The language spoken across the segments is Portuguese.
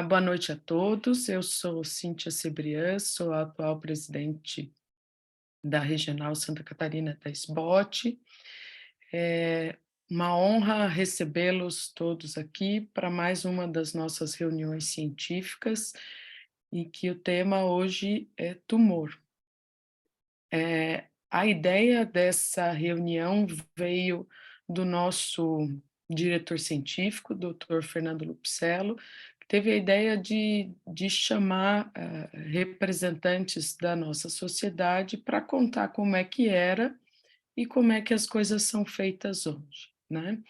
Boa noite a todos. Eu sou Cíntia Cebrián, sou a atual presidente da Regional Santa Catarina da SBOT. É uma honra recebê-los todos aqui para mais uma das nossas reuniões científicas, e que o tema hoje é tumor. A ideia dessa reunião veio do nosso diretor científico, Dr. Fernando Lupicelo, que teve a ideia de chamar representantes da nossa sociedade para contar como é que era e como é que as coisas são feitas hoje, né?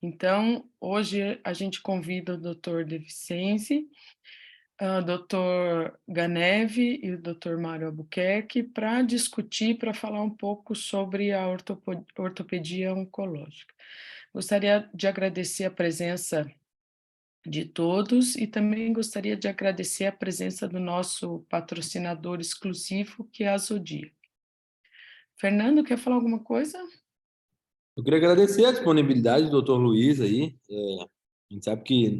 Então, hoje a gente convida o Dr. De Vicenzi, Dr. Ganeve e o Dr. Mário Albuquerque para discutir, para falar um pouco sobre a ortopedia oncológica. Gostaria de agradecer a presença de todos e também gostaria de agradecer a presença do nosso patrocinador exclusivo, que é a Zodiac. Fernando, quer falar alguma coisa? Eu queria agradecer a disponibilidade do doutor Luiz aí. A gente sabe que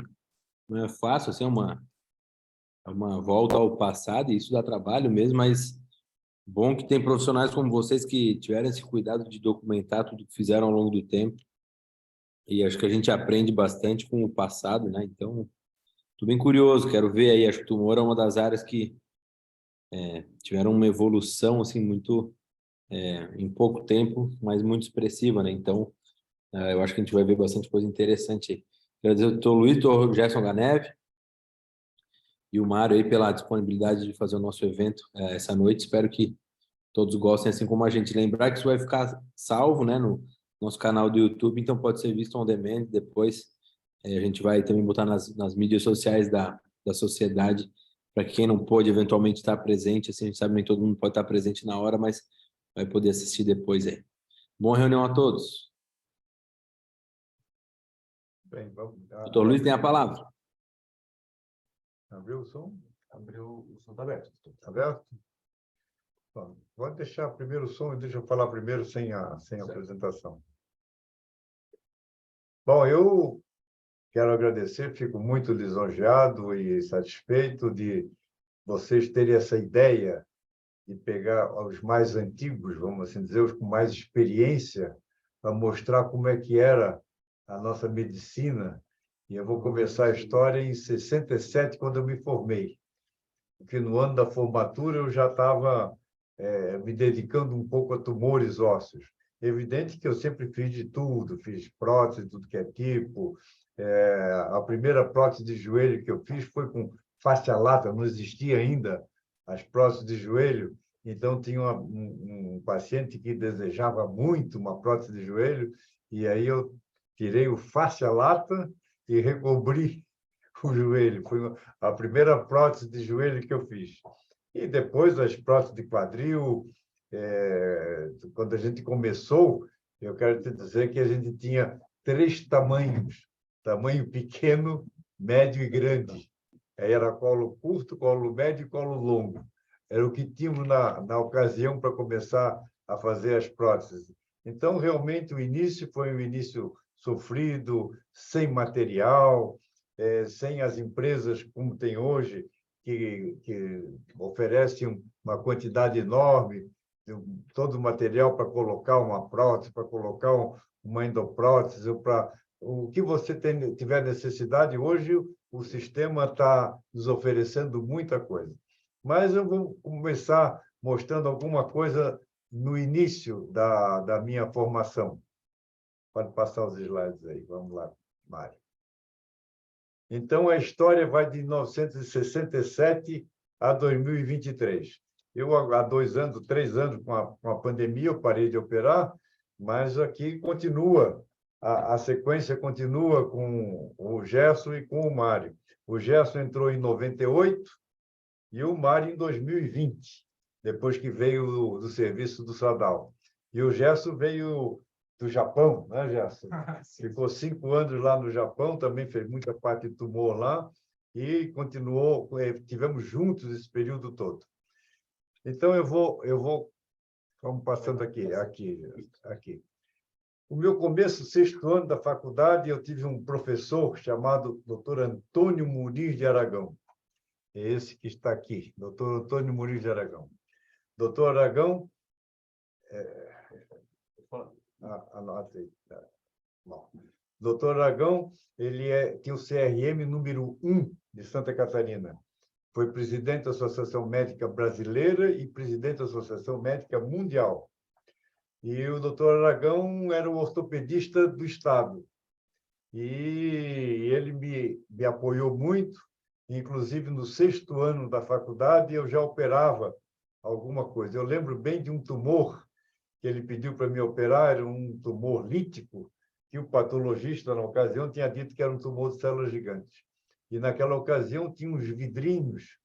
não é fácil, assim, é uma volta ao passado, e isso dá trabalho mesmo, mas bom que tem profissionais como vocês que tiveram esse cuidado de documentar tudo que fizeram ao longo do tempo. E acho que a gente aprende bastante com o passado, né? Então, tô bem curioso, quero ver aí. Acho que o tumor é uma das áreas que tiveram uma evolução, assim, muito, em pouco tempo, mas muito expressiva, né? Então, eu acho que a gente vai ver bastante coisa interessante aí. Quero dizer, doutor Luiz, doutor Gerson Ganeve e o Mário aí pela disponibilidade de fazer o nosso evento essa noite. Espero que todos gostem, assim como a gente. Lembrar que isso vai ficar salvo, né, no nosso canal do YouTube, então pode ser visto on demand depois. A gente vai também botar nas mídias sociais da sociedade, para quem não pôde eventualmente estar presente, assim, a gente sabe que nem todo mundo pode estar presente na hora, mas vai poder assistir depois aí. Boa reunião a todos. Bem, vamos. Doutor Luiz tem a palavra. Abriu o som? Abriu o som, está aberto. Está aberto? Bom, vou deixar primeiro o som e deixa eu falar primeiro sem a apresentação. Bom, eu quero agradecer, fico muito lisonjeado e satisfeito de vocês terem essa ideia de pegar os mais antigos, vamos assim dizer, os com mais experiência, para mostrar como é que era a nossa medicina. E eu vou começar a história em 67, quando eu me formei. Porque no ano da formatura eu já estava me dedicando um pouco a tumores ósseos. Evidente que eu sempre fiz de tudo, fiz prótese, tudo que é tipo. A primeira prótese de joelho que eu fiz foi com faixa lata, não existia ainda as próteses de joelho. Então, tinha um paciente que desejava muito uma prótese de joelho, e aí eu tirei o faixa lata e recobri o joelho. Foi a primeira prótese de joelho que eu fiz. E depois as próteses de quadril, quando a gente começou, eu quero te dizer que a gente tinha 3 tamanhos: tamanho pequeno, médio e grande. Aí era colo curto, colo médio e colo longo. Era o que tínhamos na ocasião para começar a fazer as próteses. Então, realmente, o início foi um início sofrido, sem material, sem as empresas como tem hoje, que oferecem uma quantidade enorme de todo o material para colocar uma prótese, para colocar uma endoprótese, ou para o que você tiver necessidade. Hoje, o sistema está nos oferecendo muita coisa. Mas eu vou começar mostrando alguma coisa no início da minha formação. Pode passar os slides aí. Vamos lá, Mário. Então, a história vai de 1967 a 2023. Eu, há 2 anos, 3 anos, com a pandemia, eu parei de operar, mas aqui continua, a sequência continua com o Gerson e com o Mário. O Gerson entrou em 98 e o Mário em 2020, depois que veio do serviço do Sadal. E o Gerson veio do Japão, né, Gerson? Ficou 5 anos lá no Japão, também fez muita parte de tumor lá e continuou, tivemos juntos esse período todo. Então, vamos passando aqui. O meu começo, 6º ano da faculdade, eu tive um professor chamado Dr. Antônio Muniz de Aragão. É esse que está aqui, Dr. Antônio Muniz de Aragão. Dr. Aragão, anota aí. Bom. Dr. Aragão, ele tinha o CRM número 1 de Santa Catarina. Foi presidente da Associação Médica Brasileira e presidente da Associação Médica Mundial. E o doutor Aragão era o ortopedista do Estado. E ele me apoiou muito, inclusive no 6º ano da faculdade, eu já operava alguma coisa. Eu lembro bem de um tumor que ele pediu para me operar, era um tumor lítico, que o patologista, na ocasião, tinha dito que era um tumor de células gigantes. E, naquela ocasião, tinha uns vidrinhos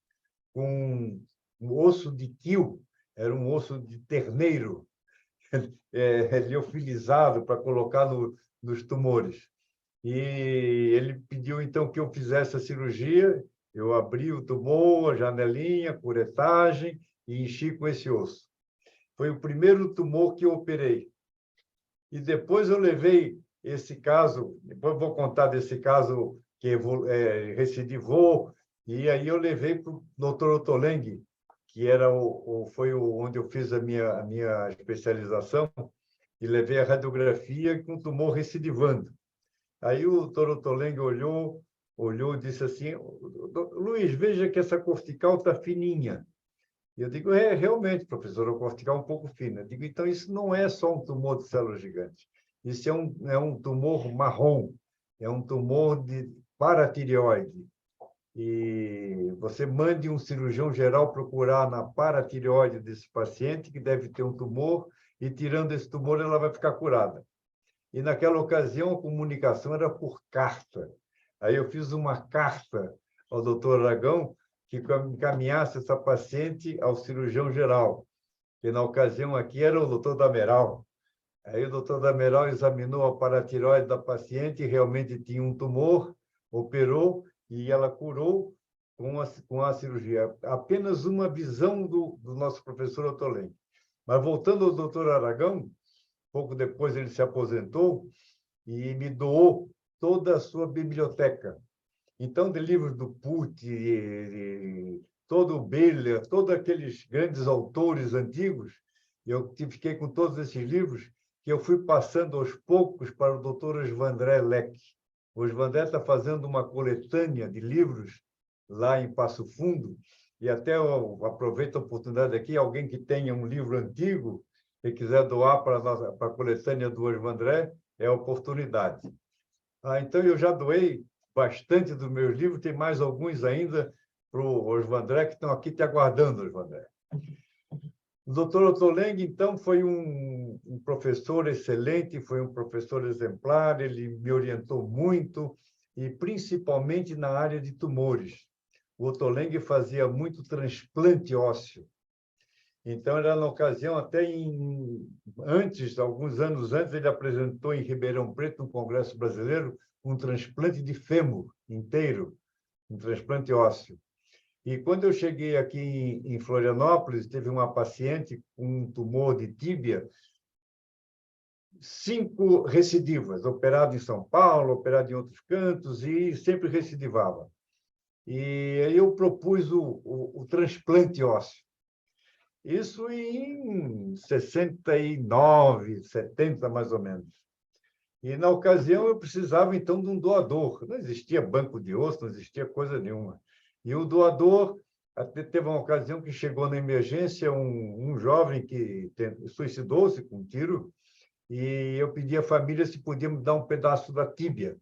com um osso de quil, era um osso de terneiro, liofilizado para colocar nos tumores. E ele pediu, então, que eu fizesse a cirurgia. Eu abri o tumor, a janelinha, curetagem, e enchi com esse osso. Foi o primeiro tumor que eu operei. E depois eu levei esse caso, depois vou contar desse caso que recidivou, e aí eu levei para o Dr. Ottolenghi, que era foi onde eu fiz a minha especialização, e levei a radiografia com tumor recidivando. Aí o Dr. Ottolenghi olhou e disse assim: Luiz, veja que essa cortical está fininha. E eu digo: realmente, professor, a cortical é um pouco fina. Eu digo: então, isso não é só um tumor de células gigantes. Isso é um tumor marrom, é um tumor de paratireoide. E você mande um cirurgião geral procurar na paratireoide desse paciente, que deve ter um tumor, e tirando esse tumor, ela vai ficar curada. E naquela ocasião, a comunicação era por carta. Aí eu fiz uma carta ao doutor Aragão que encaminhasse essa paciente ao cirurgião geral, que na ocasião aqui era o doutor Dameral. Aí o doutor Dameral examinou a paratireoide da paciente e realmente tinha um tumor, operou e ela curou com a cirurgia. Apenas uma visão do nosso professor Ottolenghi. Mas voltando ao doutor Aragão, pouco depois ele se aposentou e me doou toda a sua biblioteca. Então, de livros do Pucci, todo o Beller, todos aqueles grandes autores antigos, eu fiquei com todos esses livros que eu fui passando aos poucos para o doutor Osvandré Leck. O Osvandré está fazendo uma coletânea de livros lá em Passo Fundo, e até eu aproveito a oportunidade aqui, alguém que tenha um livro antigo e quiser doar para a coletânea do Osvandré, é a oportunidade. Então, eu já doei bastante dos meus livros, tem mais alguns ainda para o Osvandré, que estão aqui te aguardando, Osvandré. O doutor Ottolenghi, então, foi um professor excelente, foi um professor exemplar, ele me orientou muito, e principalmente na área de tumores. O Ottolenghi fazia muito transplante ósseo. Então, era na ocasião, alguns anos antes, ele apresentou em Ribeirão Preto, no Congresso Brasileiro, um transplante de fêmur inteiro, um transplante ósseo. E quando eu cheguei aqui em Florianópolis, teve uma paciente com um tumor de tíbia, 5 recidivas, operado em São Paulo, operado em outros cantos, e sempre recidivava. E aí eu propus o transplante ósseo. Isso em 69, 70, mais ou menos. E, na ocasião, eu precisava, então, de um doador. Não existia banco de osso, não existia coisa nenhuma. E o doador, até teve uma ocasião que chegou na emergência um jovem que suicidou-se com um tiro, e eu pedi à família se podia me dar um pedaço da tíbia.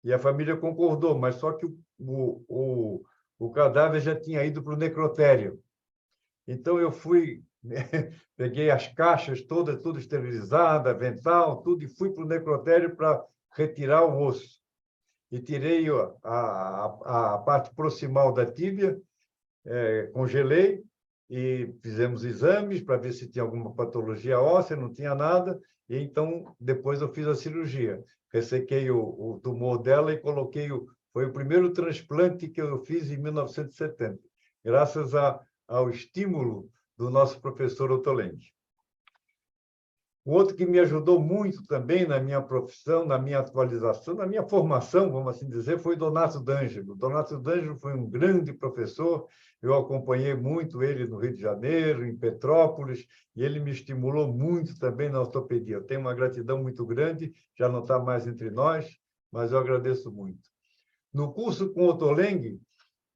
E a família concordou, mas só que o cadáver já tinha ido para o necrotério. Então, eu fui, peguei as caixas todas, tudo esterilizada, avental, tudo, e fui para o necrotério para retirar o osso. E tirei a parte proximal da tíbia, congelei, e fizemos exames para ver se tinha alguma patologia óssea, não tinha nada, e então, depois eu fiz a cirurgia. Ressequei o tumor dela e coloquei foi o primeiro transplante que eu fiz em 1970, graças ao estímulo do nosso professor Ottolenghi. O outro que me ajudou muito também na minha profissão, na minha atualização, na minha formação, vamos assim dizer, foi Donato D'Angelo. Donato D'Angelo foi um grande professor, eu acompanhei muito ele no Rio de Janeiro, em Petrópolis, e ele me estimulou muito também na ortopedia. Eu tenho uma gratidão muito grande, já não está mais entre nós, mas eu agradeço muito. No curso com o Ottolenghi,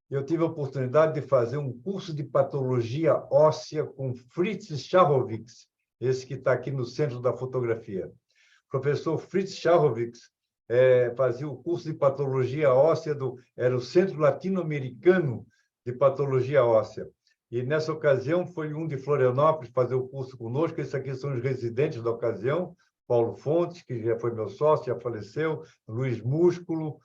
eu tive a oportunidade de fazer um curso de patologia óssea com Fritz Scharowicz, esse que está aqui no centro da fotografia. O professor Fritz Scharowicz fazia o curso de patologia óssea, era o Centro Latino-Americano de Patologia Óssea. E, nessa ocasião, foi um de Florianópolis fazer o curso conosco. Esses aqui são os residentes da ocasião, Paulo Fontes, que já foi meu sócio, já faleceu, Luiz Músculo,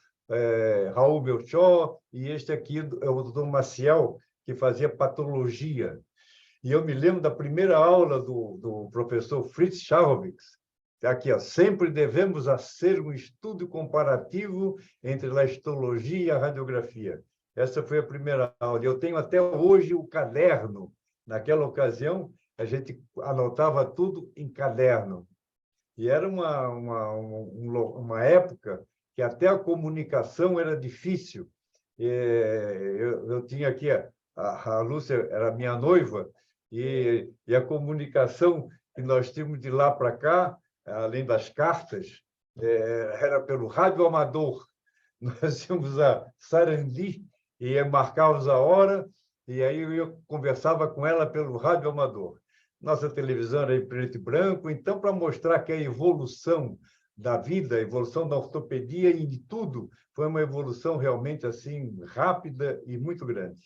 Raul Melchor, e este aqui é o doutor Maciel, que fazia patologia. E eu me lembro da primeira aula do professor Fritz Scharowicz, aqui, ó, sempre devemos fazer um estudo comparativo entre a histologia e a radiografia. Essa foi a primeira aula. Eu tenho até hoje o caderno. Naquela ocasião, a gente anotava tudo em caderno. E era uma época que até a comunicação era difícil. Eu tinha aqui, a Lúcia era minha noiva, e a comunicação que nós tínhamos de lá para cá, além das cartas, era pelo rádio amador. Nós íamos a Sarandi e marcávamos a hora, e aí eu conversava com ela pelo rádio amador. Nossa televisão era em preto e branco, então, para mostrar que a evolução da vida, a evolução da ortopedia e de tudo, foi uma evolução realmente assim rápida e muito grande.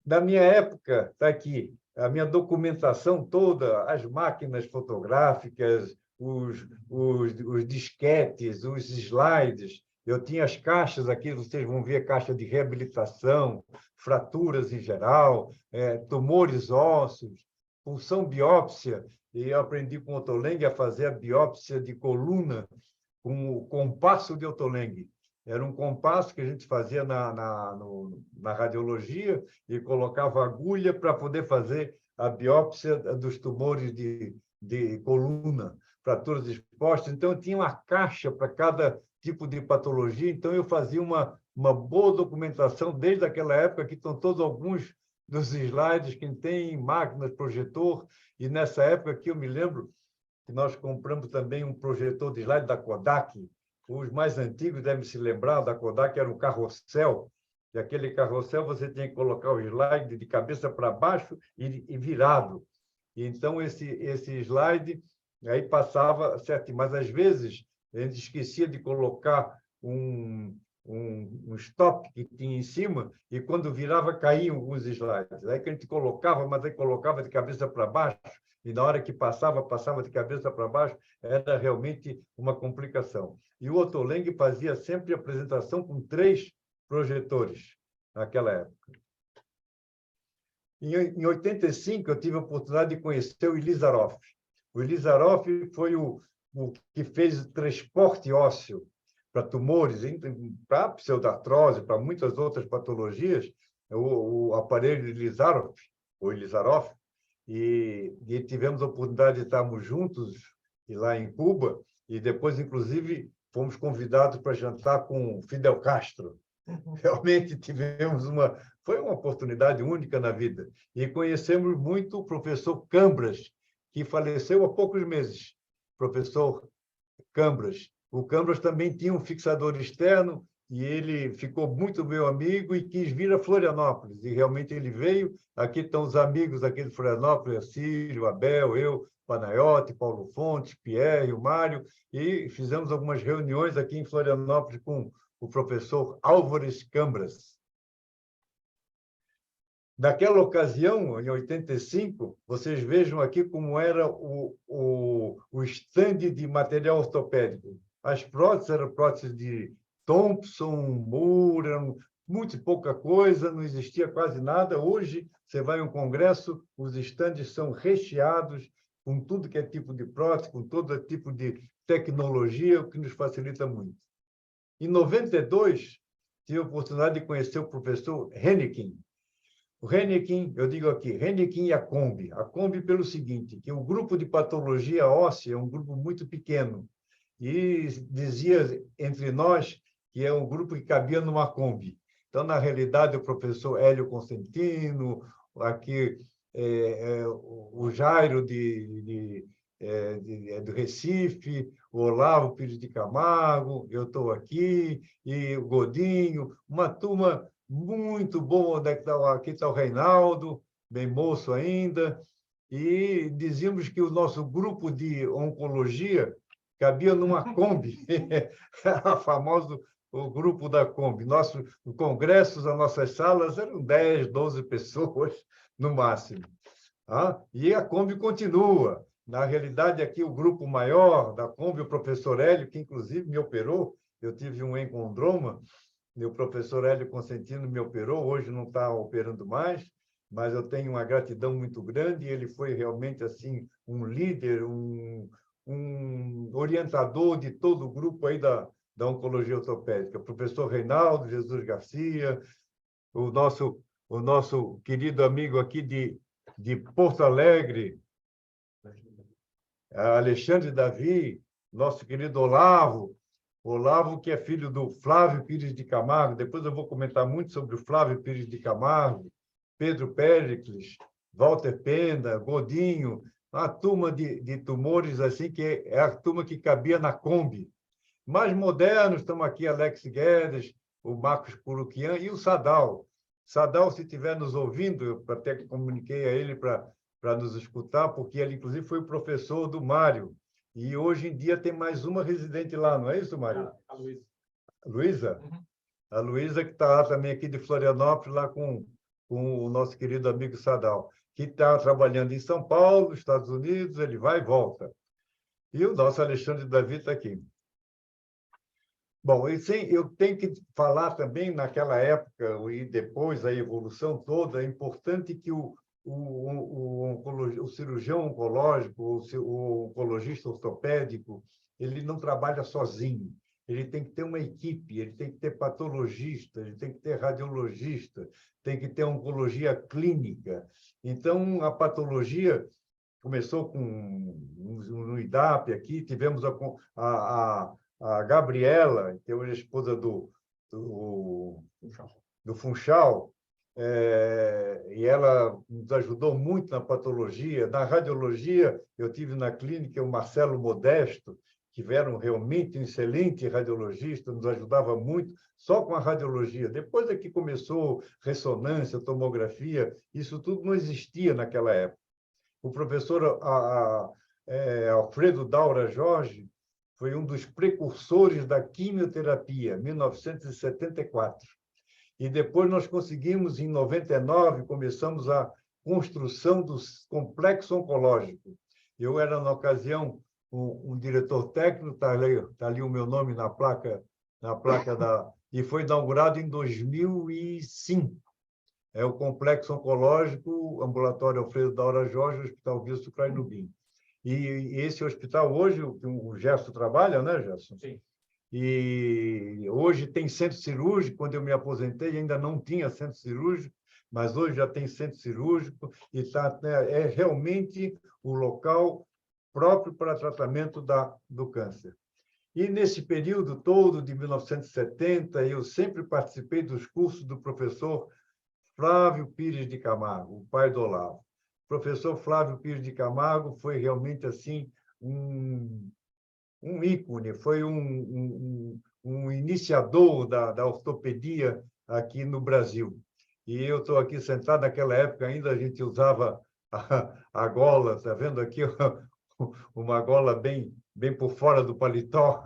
Na minha época, está aqui, a minha documentação toda, as máquinas fotográficas, os disquetes, os slides. Eu tinha as caixas aqui, vocês vão ver a caixa de reabilitação, fraturas em geral, tumores ósseos, punção biópsia, e eu aprendi com o Ottolenghi a fazer a biópsia de coluna com o compasso de Ottolenghi. Era um compasso que a gente fazia na radiologia e colocava agulha para poder fazer a biópsia dos tumores de coluna, fraturas expostas. Então, eu tinha uma caixa para cada tipo de patologia, então eu fazia uma boa documentação desde aquela época, que estão todos alguns dos slides, quem tem máquinas, projetor, e nessa época aqui eu me lembro que nós compramos também um projetor de slide da Kodak. Os mais antigos devem se lembrar da Kodak, era um carrossel, e aquele carrossel você tinha que colocar o slide de cabeça para baixo e virado. E então, esse slide aí passava certo, mas às vezes a gente esquecia de colocar um stop que tinha em cima, e quando virava, caíam alguns slides. Aí que a gente colocava, mas aí colocava de cabeça para baixo, e na hora que passava de cabeça para baixo, era realmente uma complicação. E o Ottolenghi fazia sempre a apresentação com 3 projetores, naquela época. Em 85, eu tive a oportunidade de conhecer o Ilizarov. O Ilizarov foi o que fez o transporte ósseo para tumores, para pseudartrose, para muitas outras patologias, o aparelho Ilizarov, o Ilizarov, e tivemos a oportunidade de estarmos juntos lá em Cuba, e depois, inclusive, fomos convidados para jantar com Fidel Castro. Realmente foi uma oportunidade única na vida. E conhecemos muito o professor Cambras, que faleceu há poucos meses. Professor Cambras. O Cambras também tinha um fixador externo, e ele ficou muito meu amigo e quis vir a Florianópolis. E realmente ele veio. Aqui estão os amigos aqui de Florianópolis, Círio, Abel, eu, Panayotti, Paulo Fontes, Pierre, o Mário, e fizemos algumas reuniões aqui em Florianópolis com o professor Álvares Cambras. Naquela ocasião, em 85, vocês vejam aqui como era o estande de material ortopédico. As próteses eram próteses de Thompson, Moore, eram muito pouca coisa, não existia quase nada. Hoje, você vai a um congresso, os estandes são recheados com tudo que é tipo de prótese, com todo tipo de tecnologia, o que nos facilita muito. Em 92, tive a oportunidade de conhecer o professor Hennequin. O Hennequin, eu digo aqui, Hennequin e a Kombi. A Kombi pelo seguinte, que o grupo de patologia óssea é um grupo muito pequeno. E dizia entre nós que é um grupo que cabia numa Kombi. Então, na realidade, o professor Hélio Constantino, aqui o Jairo do Recife, o Olavo Pires de Camargo, eu estou aqui, e o Godinho, uma turma muito boa. Aqui está o Reinaldo, bem moço ainda, e dizíamos que o nosso grupo de oncologia cabia numa Kombi, a famoso o grupo da Kombi. Nossos congressos, as nossas salas eram 10, 12 pessoas no máximo. E a Kombi continua. Na realidade, aqui o grupo maior da Kombi, o professor Hélio, que inclusive me operou, eu tive um encondroma, e o professor Hélio Constantino me operou, hoje não está operando mais, mas eu tenho uma gratidão muito grande, ele foi realmente assim um líder, um orientador de todo o grupo aí da oncologia ortopédica. O professor Reinaldo Jesus Garcia, o nosso querido amigo aqui de Porto Alegre, Alexandre Davi, nosso querido Olavo, que é filho do Flávio Pires de Camargo. Depois eu vou comentar muito sobre o Flávio Pires de Camargo, Pedro Péricles, Walter Penda, Godinho, uma turma de tumores assim, que é a turma que cabia na Kombi. Mais modernos, estamos aqui, Alex Guedes, o Marcos Puruquian e o Sadal. Sadal, se estiver nos ouvindo, eu até comuniquei a ele para nos escutar, porque ele, inclusive, foi o professor do Mário. E hoje em dia tem mais uma residente lá, não é isso, Mário? A Luísa. Luísa? Uhum. A Luísa, que está também aqui de Florianópolis, lá com o nosso querido amigo Sadal, que está trabalhando em São Paulo, Estados Unidos, ele vai e volta. E o nosso Alexandre Davi está aqui. Bom, eu tenho que falar também, naquela época e depois a evolução toda, é importante que o cirurgião oncológico, o oncologista ortopédico, ele não trabalha sozinho. Ele tem que ter uma equipe, ele tem que ter patologista, ele tem que ter radiologista, tem que ter oncologia clínica. Então, a patologia começou no IDAP aqui, tivemos a Gabriela, que hoje é esposa do Funchal, e ela nos ajudou muito na patologia. Na radiologia, eu tive na clínica o Marcelo Modesto, que era realmente um excelente radiologista, nos ajudava muito só com a radiologia. Depois é que começou ressonância, tomografia, isso tudo não existia naquela época. O professor Alfredo Daura Jorge foi um dos precursores da quimioterapia, 1974. E depois nós conseguimos, em 99, começamos a construção do complexo oncológico. Eu era, na ocasião, um diretor técnico, está ali o meu nome na placa e foi inaugurado em 2005. É o Complexo Oncológico, Ambulatório Alfredo Daura Jorge, Hospital Wilson Crainubim. E esse hospital, hoje, o Gerson trabalha, né, Gerson? Sim. E hoje tem centro cirúrgico. Quando eu me aposentei, ainda não tinha centro cirúrgico, mas hoje já tem centro cirúrgico e é realmente o local próprio para tratamento do câncer. E nesse período todo, de 1970, eu sempre participei dos cursos do professor Flávio Pires de Camargo, o pai do Olavo. O professor Flávio Pires de Camargo foi realmente assim um ícone, foi um iniciador da ortopedia aqui no Brasil. E eu estou aqui sentado, naquela época ainda a gente usava a gola, está vendo aqui uma gola bem por fora do paletó.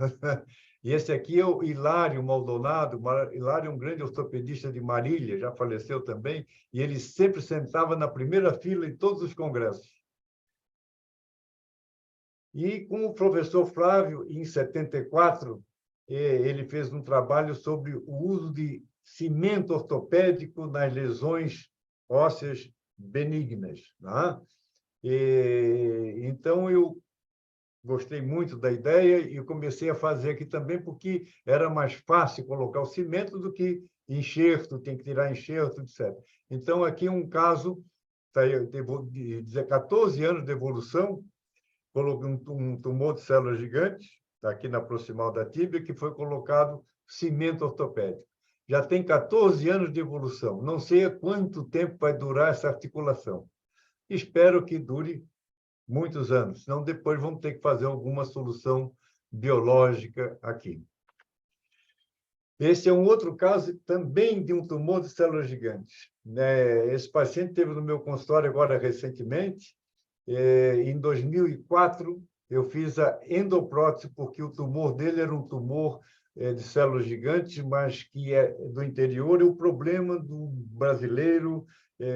E esse aqui é o Hilário Maldonado. Hilário é um grande ortopedista de Marília, já faleceu também, e ele sempre sentava na primeira fila em todos os congressos. E com o professor Flávio, em 74, ele fez um trabalho sobre o uso de cimento ortopédico nas lesões ósseas benignas. Né? Então, eu gostei muito da ideia e comecei a fazer aqui também, porque era mais fácil colocar o cimento do que enxerto, tem que tirar enxerto, etc. Então, aqui um caso, devo dizer, 14 anos de evolução, colocou um tumor de células gigantes, está aqui na proximal da tíbia, que foi colocado cimento ortopédico. Já tem 14 anos de evolução. Não sei há quanto tempo vai durar essa articulação. Espero que dure muitos anos, senão depois vamos ter que fazer alguma solução biológica aqui. Esse é um outro caso também de um tumor de células gigantes. Esse paciente esteve no meu consultório agora recentemente. Em 2004, eu fiz a endoprótese, porque o tumor dele era um tumor de células gigantes, mas que é do interior, e o problema do brasileiro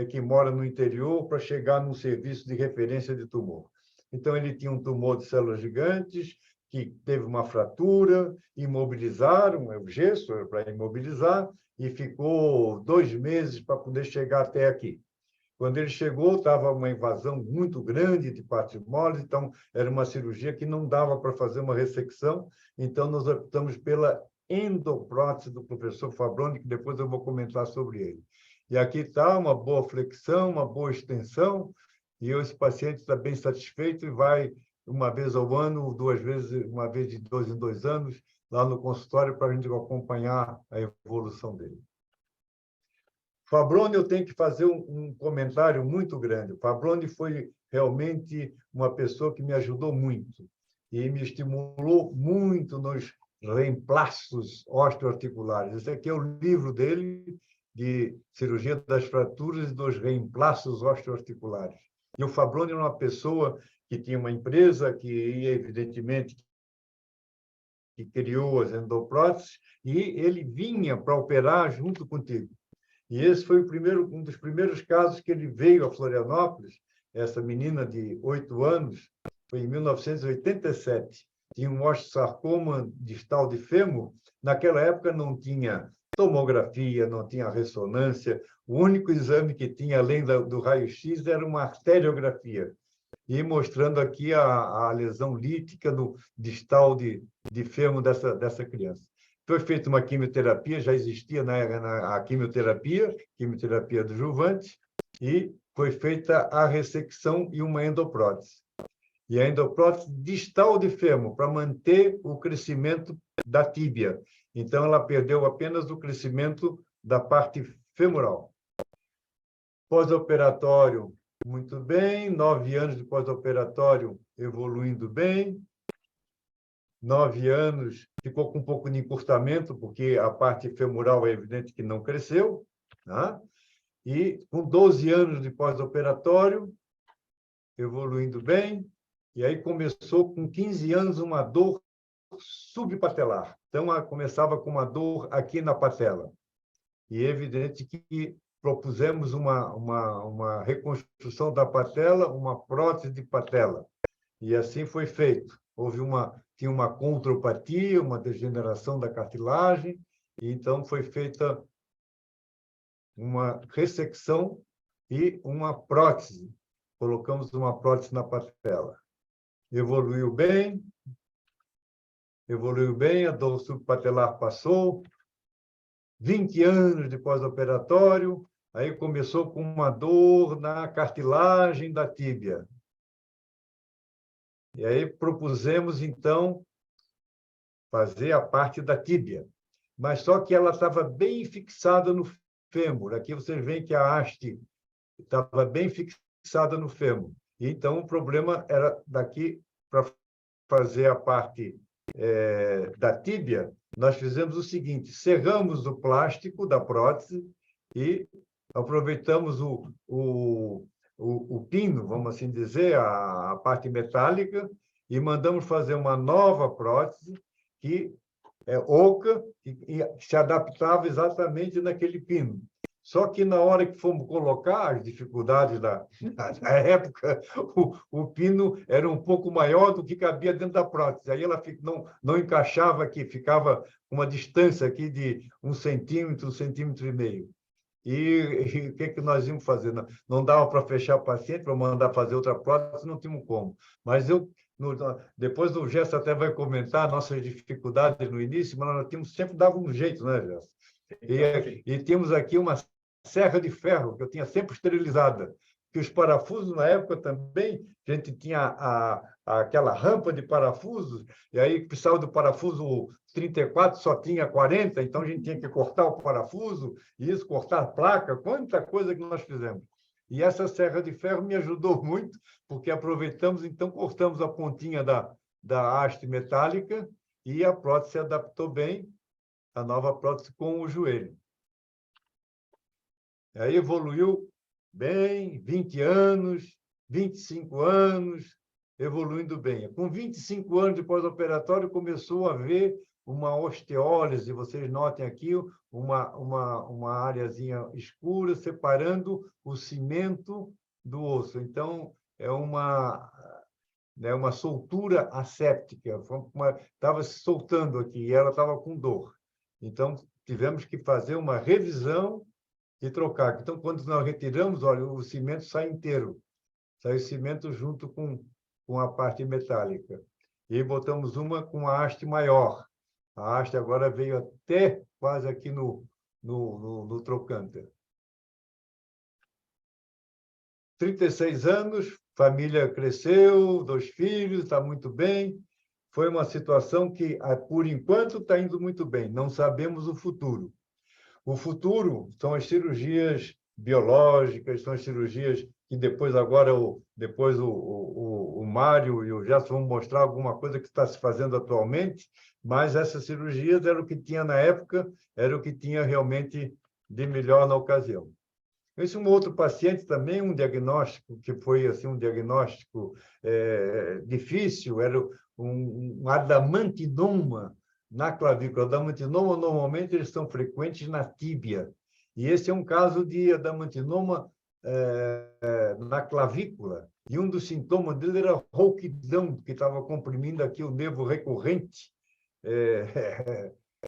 que mora no interior para chegar num serviço de referência de tumor. Então, ele tinha um tumor de células gigantes, que teve uma fratura, imobilizaram, o gesso era para imobilizar, e ficou 2 meses para poder chegar até aqui. Quando ele chegou, estava uma invasão muito grande de partes moles, então era uma cirurgia que não dava para fazer uma ressecção, então nós optamos pela endoprótese do professor Fabroni, que depois eu vou comentar sobre ele. E aqui está uma boa flexão, uma boa extensão, e esse paciente está bem satisfeito e vai uma vez ao ano, 2 vezes, uma vez de 2 em 2 anos, lá no consultório para a gente acompanhar a evolução dele. Fabroni, eu tenho que fazer um comentário muito grande. O Fabroni foi realmente uma pessoa que me ajudou muito e me estimulou muito nos reemplaços osteoarticulares. Esse aqui é o livro dele, de cirurgia das fraturas e dos reemplaços osteoarticulares. E o Fabroni era uma pessoa que tinha uma empresa que, evidentemente, que criou as endopróteses, e ele vinha para operar junto contigo. E esse foi um dos primeiros casos que ele veio a Florianópolis, essa menina de 8 anos, foi em 1987. Tinha um osteosarcoma distal de fêmur. Naquela época não tinha tomografia, não tinha ressonância. O único exame que tinha, além do raio-x, era uma arteriografia. E mostrando aqui a lesão lítica no distal de fêmur dessa criança. Foi feita uma quimioterapia, já existia a quimioterapia adjuvante, e foi feita a ressecção e uma endoprótese. E a endoprótese distal de fêmur, para manter o crescimento da tíbia. Então, ela perdeu apenas o crescimento da parte femoral. Pós-operatório, muito bem. 9 anos de pós-operatório, evoluindo bem. 9 anos, ficou com um pouco de encurtamento, porque a parte femoral é evidente que não cresceu, né? E com 12 anos de pós-operatório, evoluindo bem, e aí começou com 15 anos uma dor subpatelar. Então, começava com uma dor aqui na patela. E é evidente que propusemos uma reconstrução da patela, uma prótese de patela. E assim foi feito. Tinha uma contropatia, uma degeneração da cartilagem, e então foi feita uma ressecção e uma prótese. Colocamos uma prótese na patela. Evoluiu bem, a dor subpatelar passou, 20 anos de pós-operatório, aí começou com uma dor na cartilagem da tíbia. E aí propusemos, então, fazer a parte da tíbia. Mas só que ela estava bem fixada no fêmur. Aqui vocês veem que a haste estava bem fixada no fêmur. E, então, o problema era daqui para fazer a parte da tíbia, nós fizemos o seguinte: cerramos o plástico da prótese e aproveitamos o pino, vamos assim dizer, a parte metálica, e mandamos fazer uma nova prótese que é oca e se adaptava exatamente naquele pino. Só que na hora que fomos colocar as dificuldades da época, o pino era um pouco maior do que cabia dentro da prótese. Aí ela não encaixava aqui, ficava uma distância aqui de 1 centímetro, 1,5 centímetros. E o que nós íamos fazer? Não dava para fechar o paciente, para mandar fazer outra prótese, não tínhamos como. Mas depois o Gerson até vai comentar nossas dificuldades no início, mas nós sempre dava um jeito, né, Gerson? E temos aqui uma serra de ferro, que eu tinha sempre esterilizada, que os parafusos, na época também, a gente tinha aquela rampa de parafusos, e aí precisava do parafuso 34, só tinha 40, então a gente tinha que cortar o parafuso, e isso, cortar a placa, quanta coisa que nós fizemos. E essa serra de ferro me ajudou muito, porque aproveitamos, então, cortamos a pontinha da haste metálica e a prótese se adaptou bem, a nova prótese com o joelho. Aí evoluiu bem, 20 anos, 25 anos, evoluindo bem. Com 25 anos de pós-operatório, começou a haver uma osteólise, vocês notem aqui uma areazinha escura separando o cimento do osso. Então, é uma soltura asséptica, estava se soltando aqui e ela estava com dor. Então, tivemos que fazer uma revisão e trocar. Então, quando nós retiramos, olha, o cimento sai inteiro. Sai o cimento junto com a parte metálica. E botamos uma com a haste maior. A haste agora veio até quase aqui no trocânter. 36 anos, família cresceu, 2 filhos, está muito bem. Foi uma situação que, por enquanto, está indo muito bem. Não sabemos o futuro. O futuro são as cirurgias biológicas, são as cirurgias que depois o Mário e o Gerson vão mostrar alguma coisa que está se fazendo atualmente, mas essas cirurgias era o que tinha na época, era o que tinha realmente de melhor na ocasião. Esse é um outro paciente também, um diagnóstico que foi assim, um diagnóstico difícil, era um adamantinoma na clavícula. Adamantinoma, normalmente, eles são frequentes na tíbia. E esse é um caso de adamantinoma na clavícula. E um dos sintomas dele era rouquidão, que estava comprimindo aqui o nervo recorrente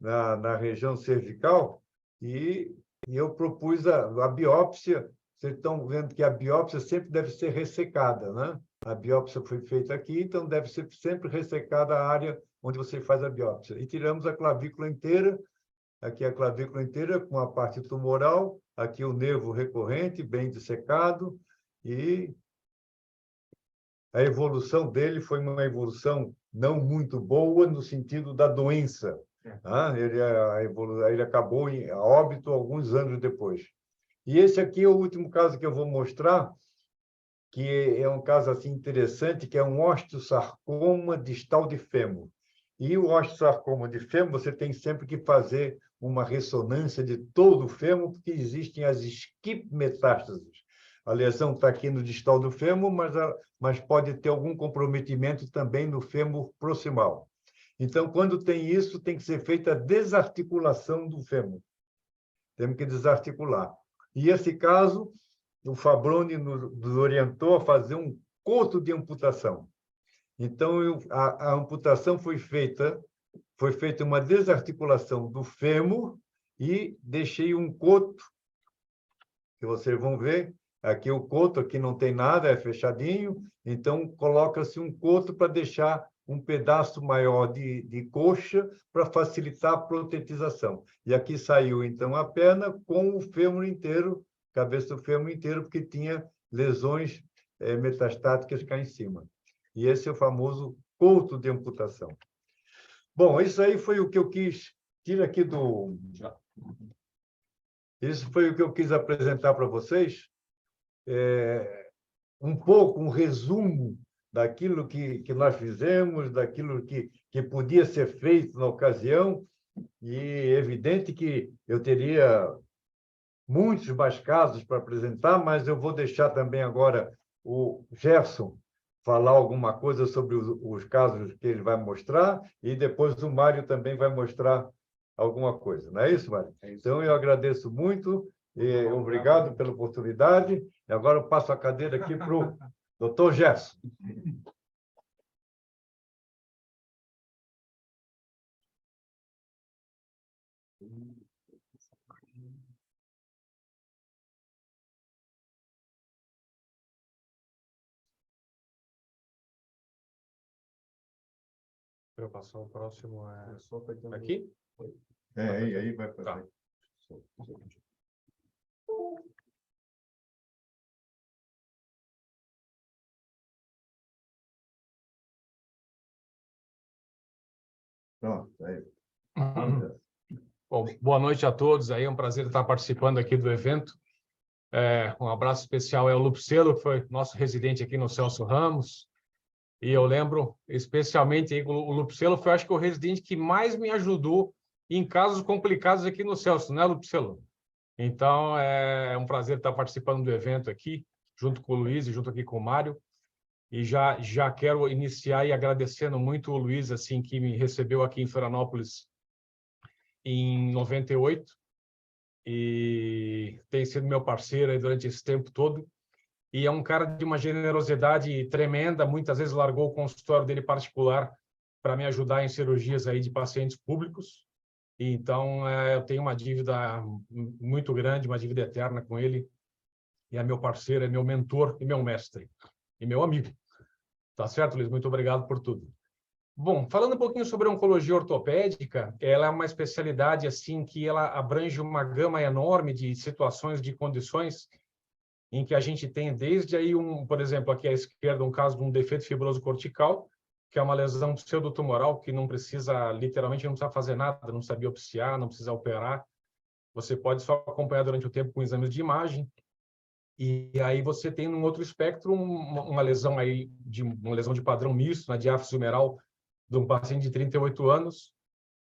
na região cervical. E eu propus a biópsia. Vocês estão vendo que a biópsia sempre deve ser ressecada, né? A biópsia foi feita aqui, então deve ser sempre ressecada a área onde você faz a biópsia. E tiramos a clavícula inteira, aqui a clavícula inteira com a parte tumoral, aqui o nervo recorrente, bem dissecado, e a evolução dele foi uma evolução não muito boa no sentido da doença. Ele acabou a óbito alguns anos depois. E esse aqui é o último caso que eu vou mostrar, que é um caso assim interessante, que é um osteosarcoma distal de fêmur. E o osteosarcoma de fêmur, você tem sempre que fazer uma ressonância de todo o fêmur, porque existem as skip metástases. A lesão está aqui no distal do fêmur, mas pode ter algum comprometimento também no fêmur proximal. Então, quando tem isso, tem que ser feita a desarticulação do fêmur. Temos que desarticular. E esse caso, o Fabroni nos orientou a fazer um coto de amputação. Então, a amputação foi feita uma desarticulação do fêmur e deixei um coto, que vocês vão ver. Aqui o coto, aqui não tem nada, é fechadinho. Então, coloca-se um coto para deixar um pedaço maior de coxa para facilitar a protetização. E aqui saiu, então, a perna com o fêmur inteiro, cabeça do fêmur inteiro, porque tinha lesões metastáticas cá em cima. E esse é o famoso coto de amputação. Bom, isso aí foi o que eu quis... Tira aqui do... Isso foi o que eu quis apresentar para vocês. Um pouco, um resumo daquilo que nós fizemos, daquilo que podia ser feito na ocasião, e é evidente que eu teria muitos mais casos para apresentar, mas eu vou deixar também agora o Gerson falar alguma coisa sobre os casos que ele vai mostrar, e depois o Mário também vai mostrar alguma coisa. Não é isso, Mário? É isso. Então, eu agradeço muito, e obrigado pela oportunidade, e agora eu passo a cadeira aqui para o doutor Gerson. Para passar o próximo aqui? Aí vai para Pronto, aí. Bom, boa noite a todos. Aí é um prazer estar participando aqui do evento. Um abraço especial ao Lupcelo, que foi nosso residente aqui no Celso Ramos. E eu lembro especialmente aí, o Lupcelo foi, acho que, o residente que mais me ajudou em casos complicados aqui no Celso, né, Lupcelo? Então, é um prazer estar participando do evento aqui, junto com o Luiz e junto aqui com o Mário. E já quero iniciar e agradecendo muito o Luiz, assim, que me recebeu aqui em Florianópolis em 98 e tem sido meu parceiro aí durante esse tempo todo. E é um cara de uma generosidade tremenda, muitas vezes largou o consultório dele particular para me ajudar em cirurgias aí de pacientes públicos. E então, eu tenho uma dívida muito grande, uma dívida eterna com ele. E é meu parceiro, é meu mentor e meu mestre. E meu amigo. Tá certo, Luiz? Muito obrigado por tudo. Bom, falando um pouquinho sobre a oncologia ortopédica, ela é uma especialidade assim que ela abrange uma gama enorme de situações, de condições em que a gente tem desde aí por exemplo, aqui à esquerda, um caso de um defeito fibroso cortical, que é uma lesão pseudotumoral que não precisa, literalmente, não precisa fazer nada, não precisa biopsiar, não precisa operar. Você pode só acompanhar durante o tempo com exames de imagem. E aí você tem num outro espectro uma lesão aí uma lesão de padrão misto na diáfise humeral de um paciente de 38 anos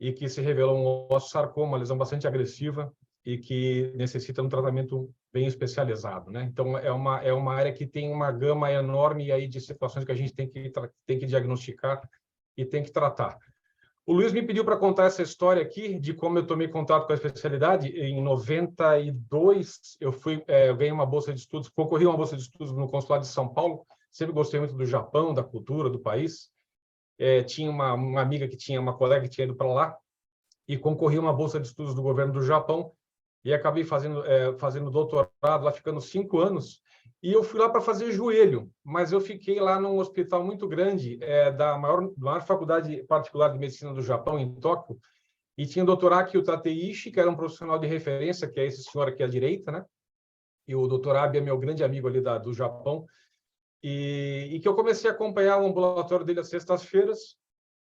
e que se revelou um osteosarcoma, uma lesão bastante agressiva e que necessita um tratamento bem especializado, né? Então, é uma área que tem uma gama enorme aí de situações que a gente tem que diagnosticar e tem que tratar. O Luiz me pediu para contar essa história aqui de como eu tomei contato com a especialidade. Em 92, eu ganhei uma bolsa de estudos, concorri a uma bolsa de estudos no Consulado de São Paulo. Sempre gostei muito do Japão, da cultura do país. Tinha uma amiga uma colega que tinha ido para lá e concorri a uma bolsa de estudos do governo do Japão e acabei fazendo doutorado lá, ficando 5 anos. E eu fui lá para fazer joelho, mas eu fiquei lá num hospital muito grande, da maior faculdade particular de medicina do Japão, em Tóquio, e tinha o Dr. Akio Tateishi, que era um profissional de referência, que é esse senhor aqui à direita, né? E o Dr. Abe é meu grande amigo ali do Japão, e que eu comecei a acompanhar o ambulatório dele às sextas-feiras,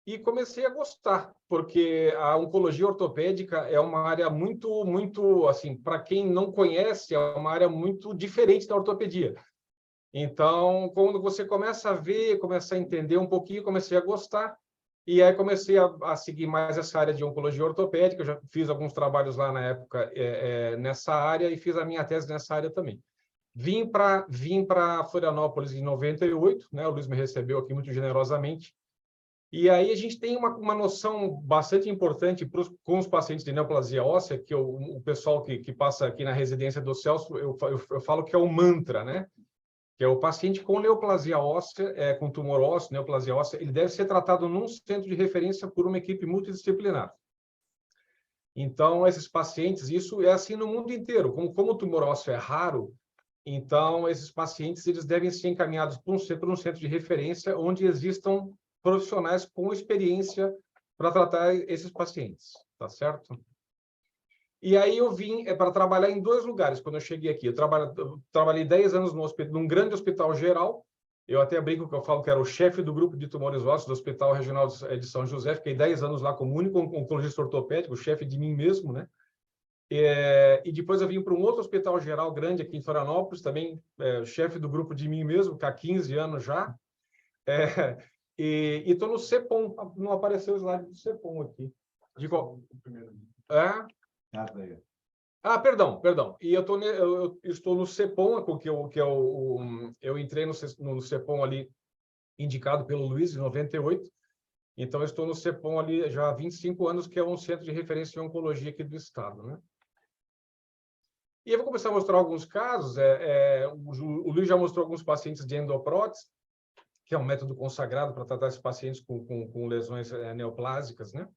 e comecei a gostar, porque a oncologia ortopédica é uma área muito, muito, assim, para quem não conhece, é uma área muito diferente da ortopedia. Então, quando você começa a ver, começa a entender um pouquinho, comecei a gostar, e aí comecei a seguir mais essa área de oncologia ortopédica. Eu já fiz alguns trabalhos lá na época nessa área e fiz a minha tese nessa área também. Vim para Florianópolis em 98, né? O Luiz me recebeu aqui muito generosamente. E aí a gente tem uma noção bastante importante com os pacientes de neoplasia óssea, que o pessoal que passa aqui na residência do Celso, eu falo que é o mantra, né? Que é o paciente com neoplasia óssea, com tumor ósseo, neoplasia óssea, ele deve ser tratado num centro de referência por uma equipe multidisciplinar. Então, esses pacientes, isso é assim no mundo inteiro. Como o tumor ósseo é raro, então esses pacientes eles devem ser encaminhados para um centro de referência onde existam profissionais com experiência para tratar esses pacientes, tá certo? E aí eu vim para trabalhar em 2 lugares quando eu cheguei aqui. Eu trabalhei 10 anos num grande hospital geral. Eu até brinco que eu falo que era o chefe do grupo de tumores ósseos do Hospital Regional de São José. Fiquei 10 anos lá como único oncologista ortopédico, chefe de mim mesmo, né? E depois eu vim para um outro hospital geral grande aqui em Florianópolis, também chefe do grupo de mim mesmo, que há 15 anos já. E estou no CEPOM, não apareceu o slide do CEPOM aqui. Perdão. E eu estou no CEPOM, eu entrei no CEPOM ali, indicado pelo Luiz, em 98. Então, eu estou no CEPOM ali já há 25 anos, que é um centro de referência em oncologia aqui do estado, né? E eu vou começar a mostrar alguns casos. O Luiz já mostrou alguns pacientes de endoprótese, que é um método consagrado para tratar esses pacientes com lesões neoplásicas, né?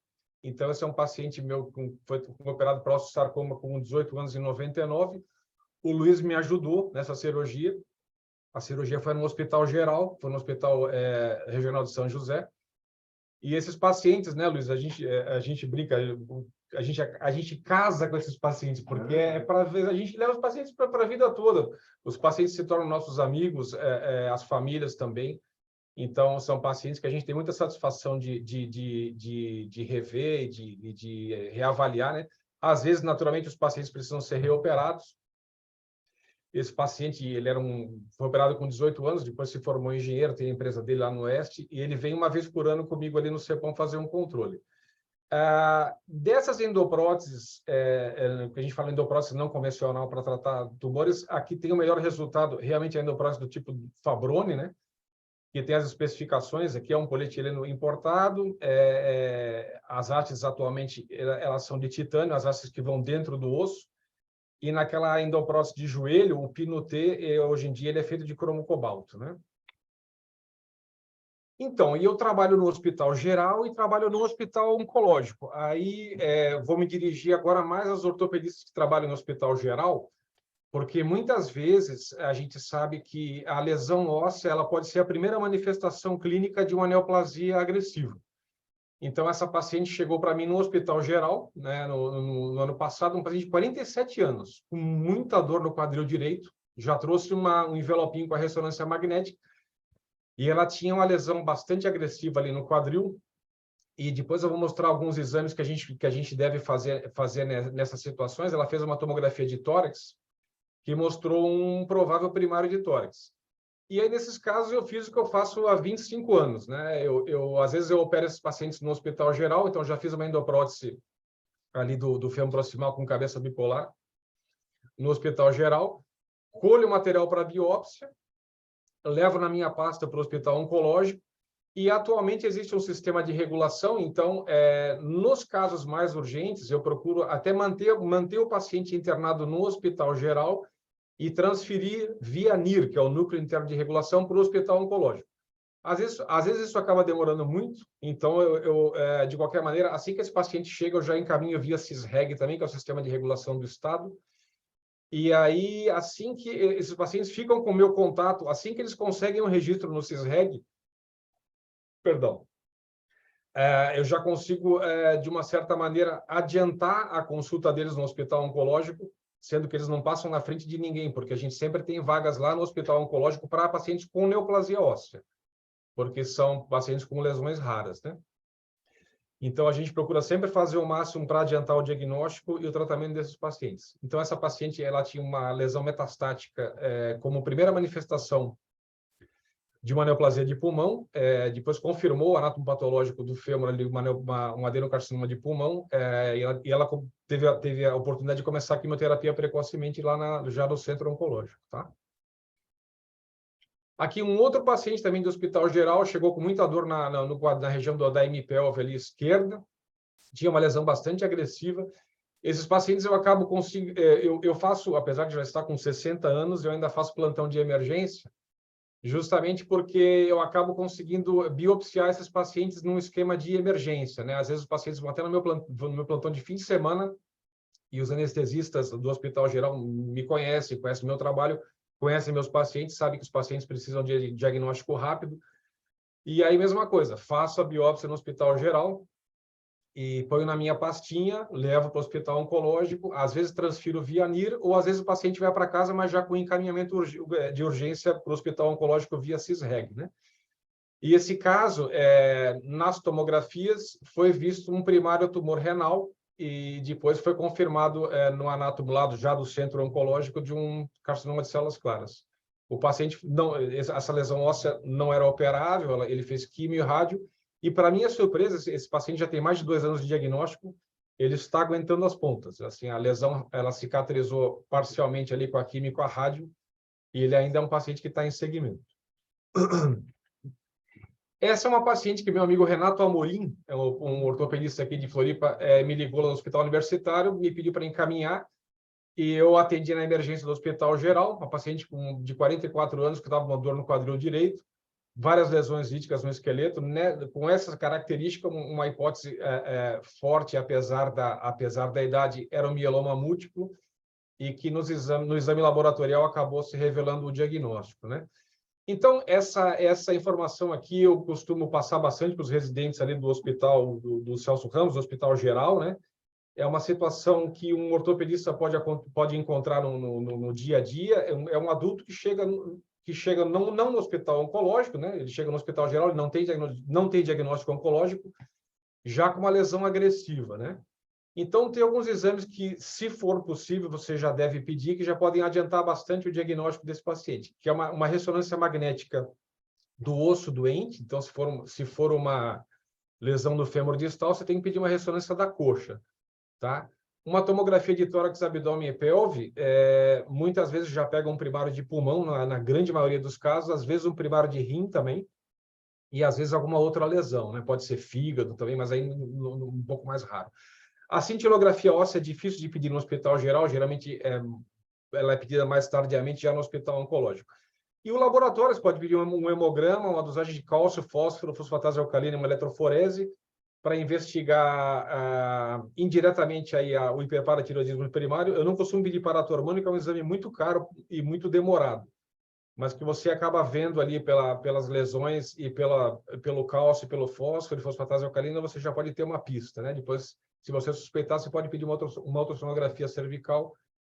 Então, esse é um paciente meu que foi operado para osteosarcoma com 18 anos em 99. O Luiz me ajudou nessa cirurgia. A cirurgia foi no Hospital Geral, foi no Hospital Regional de São José. E esses pacientes, né, Luiz, a gente brinca, a gente casa com esses pacientes, porque a gente leva os pacientes para a vida toda. Os pacientes se tornam nossos amigos, as famílias também. Então, são pacientes que a gente tem muita satisfação de rever e de reavaliar, né? Às vezes, naturalmente, os pacientes precisam ser reoperados. Esse paciente, foi operado com 18 anos, depois se formou engenheiro, tem a empresa dele lá no Oeste, e ele vem uma vez por ano comigo ali no CEPOM fazer um controle. Dessas endopróteses, que a gente fala endoprótese não convencional para tratar tumores, aqui tem o melhor resultado, realmente a endoprótese do tipo Fabrone, né? Que tem as especificações, aqui é um polietileno importado, as hastes atualmente elas são de titânio, as hastes que vão dentro do osso, e naquela endoprótese de joelho, o Pino-T, hoje em dia, ele é feito de cromo cobalto, né? Então, e eu trabalho no hospital geral e trabalho no hospital oncológico. Aí, vou me dirigir agora mais aos ortopedistas que trabalham no hospital geral, porque muitas vezes a gente sabe que a lesão óssea ela pode ser a primeira manifestação clínica de uma neoplasia agressiva. Então, essa paciente chegou para mim no hospital geral, né, no ano passado, um paciente de 47 anos, com muita dor no quadril direito, já trouxe um envelopinho com a ressonância magnética, e ela tinha uma lesão bastante agressiva ali no quadril, e depois eu vou mostrar alguns exames que a gente deve fazer nessas situações. Ela fez uma tomografia de tórax, que mostrou um provável primário de tórax. E aí, nesses casos, eu fiz o que eu faço há 25 anos, né? Às vezes, eu opero esses pacientes no hospital geral, então já fiz uma endoprótese ali do fêmur proximal com cabeça bipolar no hospital geral, colho o material para biópsia, levo na minha pasta para o hospital oncológico, e atualmente existe um sistema de regulação, então, nos casos mais urgentes, eu procuro até manter o paciente internado no hospital geral e transferir via NIR, que é o Núcleo Interno de Regulação, para o hospital oncológico. Às vezes isso acaba demorando muito, então de qualquer maneira, assim que esse paciente chega, eu já encaminho via CISREG também, que é o Sistema de Regulação do Estado. E aí, assim que esses pacientes ficam com o meu contato, assim que eles conseguem um registro no CISREG, eu já consigo, de uma certa maneira, adiantar a consulta deles no hospital oncológico, sendo que eles não passam na frente de ninguém, porque a gente sempre tem vagas lá no hospital oncológico para pacientes com neoplasia óssea, porque são pacientes com lesões raras, né? Então, a gente procura sempre fazer o máximo para adiantar o diagnóstico e o tratamento desses pacientes. Então, essa paciente, ela tinha uma lesão metastática como primeira manifestação de uma neoplasia de pulmão, depois confirmou o anátomo patológico do fêmur ali, um adenocarcinoma de pulmão, e ela teve a oportunidade de começar a quimioterapia precocemente lá já no centro oncológico, tá? Aqui um outro paciente também do hospital geral, chegou com muita dor na região da hemipelve ali esquerda, tinha uma lesão bastante agressiva. Esses pacientes eu acabo conseguindo, eu faço, apesar de já estar com 60 anos, eu ainda faço plantão de emergência, justamente porque eu acabo conseguindo biopsiar esses pacientes num esquema de emergência, né? Às vezes os pacientes vão até no meu plantão de fim de semana e os anestesistas do hospital geral me conhecem o meu trabalho, conhecem meus pacientes, sabem que os pacientes precisam de diagnóstico rápido. E aí, mesma coisa, faço a biópsia no hospital geral e ponho na minha pastinha, levo para o hospital oncológico, às vezes transfiro via NIR, ou às vezes o paciente vai para casa, mas já com encaminhamento de urgência para o hospital oncológico via CISREG, né? E esse caso, nas tomografias, foi visto um primário tumor renal e depois foi confirmado no anátomo lá já do centro oncológico de um carcinoma de células claras. O paciente, essa lesão óssea não era operável, ele fez quimio e rádio, e, para minha surpresa, esse paciente já tem mais de 2 anos de diagnóstico, ele está aguentando as pontas. Assim, a lesão ela cicatrizou parcialmente ali com a quimio e com a rádio, e ele ainda é um paciente que está em segmento. Essa é uma paciente que meu amigo Renato Amorim, um ortopedista aqui de Floripa, me ligou lá no hospital universitário, me pediu para encaminhar, e eu atendi na emergência do hospital geral, uma paciente de 44 anos que estava com uma dor no quadril direito, várias lesões líticas no esqueleto, né? Com essa característica, uma hipótese forte, apesar da idade, era um mieloma múltiplo, e que no exame laboratorial acabou se revelando o diagnóstico, né? Então, essa informação aqui eu costumo passar bastante para os residentes ali do hospital do Celso Ramos, do Hospital Geral, né? É uma situação que um ortopedista pode encontrar no dia a dia. É um adulto que chega não no hospital oncológico, né? Ele chega no Hospital Geral, ele não tem diagnóstico oncológico, já com uma lesão agressiva, né? Então, tem alguns exames que, se for possível, você já deve pedir, que já podem adiantar bastante o diagnóstico desse paciente, que é uma ressonância magnética do osso doente. Então, se for uma lesão no fêmur distal, você tem que pedir uma ressonância da coxa, tá? Uma tomografia de tórax, abdômen e pelve, muitas vezes já pega um primário de pulmão, na grande maioria dos casos, às vezes um primário de rim também, e às vezes alguma outra lesão, né? Pode ser fígado também, mas aí um pouco mais raro. A cintilografia óssea é difícil de pedir no hospital geral, geralmente ela é pedida mais tardiamente já no hospital oncológico. E o laboratório, você pode pedir um hemograma, uma dosagem de cálcio, fósforo, fosfatase alcalina, uma eletroforese, para investigar indiretamente aí o hiperparatiroidismo primário. Eu não costumo pedir paratormônico, é um exame muito caro e muito demorado, mas que você acaba vendo ali pelas lesões e pelo cálcio, pelo fósforo e fosfatase alcalina, você já pode ter uma pista, né? Depois, se você suspeitar, você pode pedir uma ultrassonografia cervical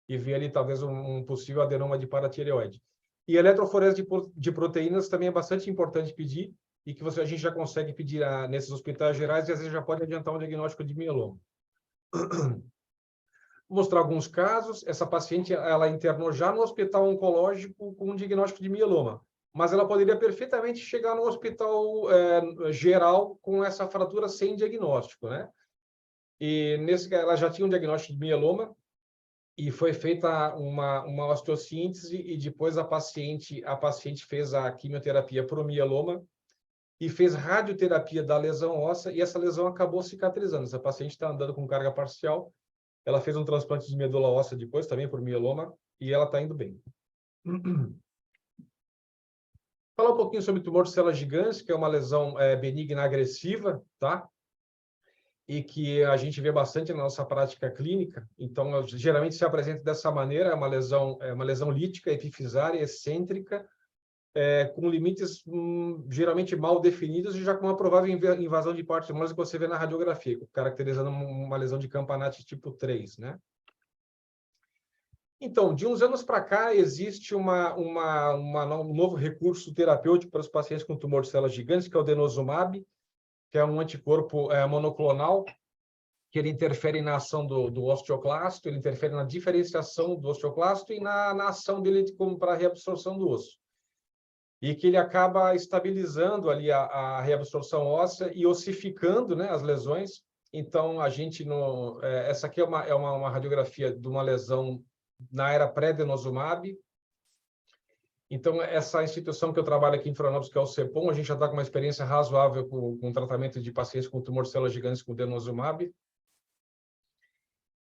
e ver ali talvez um possível adenoma de paratireoide. E eletroforese de proteínas também é bastante importante pedir, e que a gente já consegue pedir nesses hospitais gerais, e às vezes já pode adiantar um diagnóstico de mieloma. Vou mostrar alguns casos. Essa paciente, ela internou já no hospital oncológico com um diagnóstico de mieloma, mas ela poderia perfeitamente chegar no hospital geral com essa fratura sem diagnóstico, né? E ela já tinha um diagnóstico de mieloma, e foi feita uma osteossíntese, e depois a paciente fez a quimioterapia para o mieloma, e fez radioterapia da lesão óssea, e essa lesão acabou cicatrizando. Essa paciente está andando com carga parcial, ela fez um transplante de medula óssea depois, também por mieloma, e ela está indo bem. Falar um pouquinho sobre tumor de células gigantes, que é uma lesão benigna agressiva, tá? E que a gente vê bastante na nossa prática clínica. Então, geralmente se apresenta dessa maneira: é uma lesão lítica, epifisária, excêntrica, com limites geralmente mal definidos, e já com uma provável invasão de partes tumorosas que você vê na radiografia, caracterizando uma lesão de Campanati tipo 3, né? Então, de uns anos para cá, existe um novo recurso terapêutico para os pacientes com tumor de células gigantes, que é o denosumab, que é um anticorpo monoclonal, que ele interfere na ação do osteoclasto, ele interfere na diferenciação do osteoclasto e na ação dele para a reabsorção do osso. E que ele acaba estabilizando ali a reabsorção óssea e ossificando, né, as lesões. Então, essa aqui é uma radiografia de uma lesão na era pré-denosumab. Então, essa instituição que eu trabalho aqui em Florianópolis, que é o CEPOM, a gente já está com uma experiência razoável com o tratamento de pacientes com tumor de células gigantes com denosumab.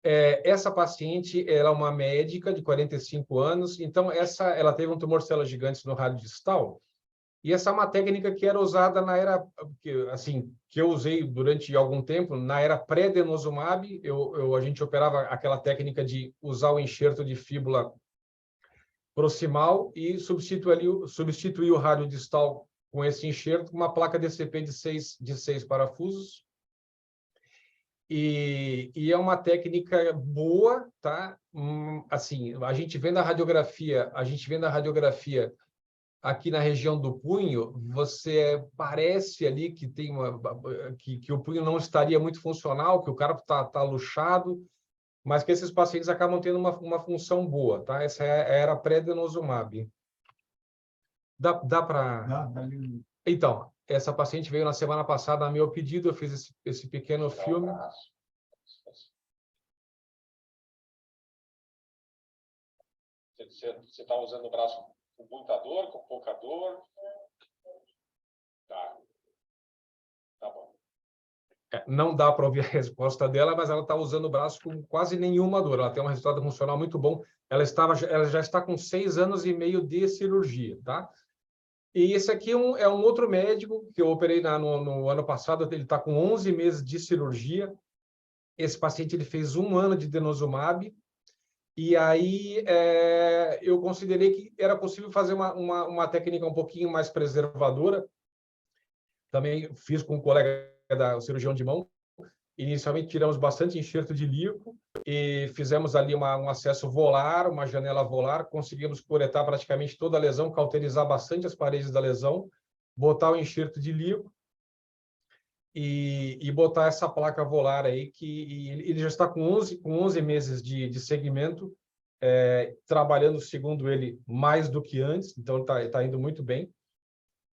Essa paciente, ela é uma médica de 45 anos, então ela teve um tumor de células gigantes no rádio distal, e essa é uma técnica que era usada na era, que eu usei durante algum tempo, na era pré-denosumab. A gente operava aquela técnica de usar o enxerto de fíbula proximal e substituir o rádio distal com esse enxerto com uma placa DCP de 6 parafusos. E é uma técnica boa, tá? Assim, a gente vendo a radiografia aqui na região do punho, você parece ali que tem que o punho não estaria muito funcional, que o cara tá luxado, mas que esses pacientes acabam tendo uma função boa, tá? Essa era pré-denosumab. Dá para... Então, essa paciente veio na semana passada a meu pedido, eu fiz esse pequeno filme. Você está usando o braço com muita dor, com pouca dor? Tá bom. Não dá para ouvir a resposta dela, mas ela está usando o braço com quase nenhuma dor. Ela tem um resultado funcional muito bom. Ela já está com 6 anos e meio de cirurgia, tá? E esse aqui é um outro médico que eu operei no ano passado. Ele está com 11 meses de cirurgia. Esse paciente ele fez 1 ano de denosumab E aí eu considerei que era possível fazer uma técnica um pouquinho mais preservadora. Também fiz com um colega da cirurgião de mão. Inicialmente tiramos bastante enxerto de líquido e fizemos ali um acesso volar, uma janela volar, conseguimos coletar praticamente toda a lesão, cauterizar bastante as paredes da lesão, botar o enxerto de líquido e botar essa placa volar aí, que ele já está com 11 meses de segmento, trabalhando, segundo ele, mais do que antes, então está indo muito bem.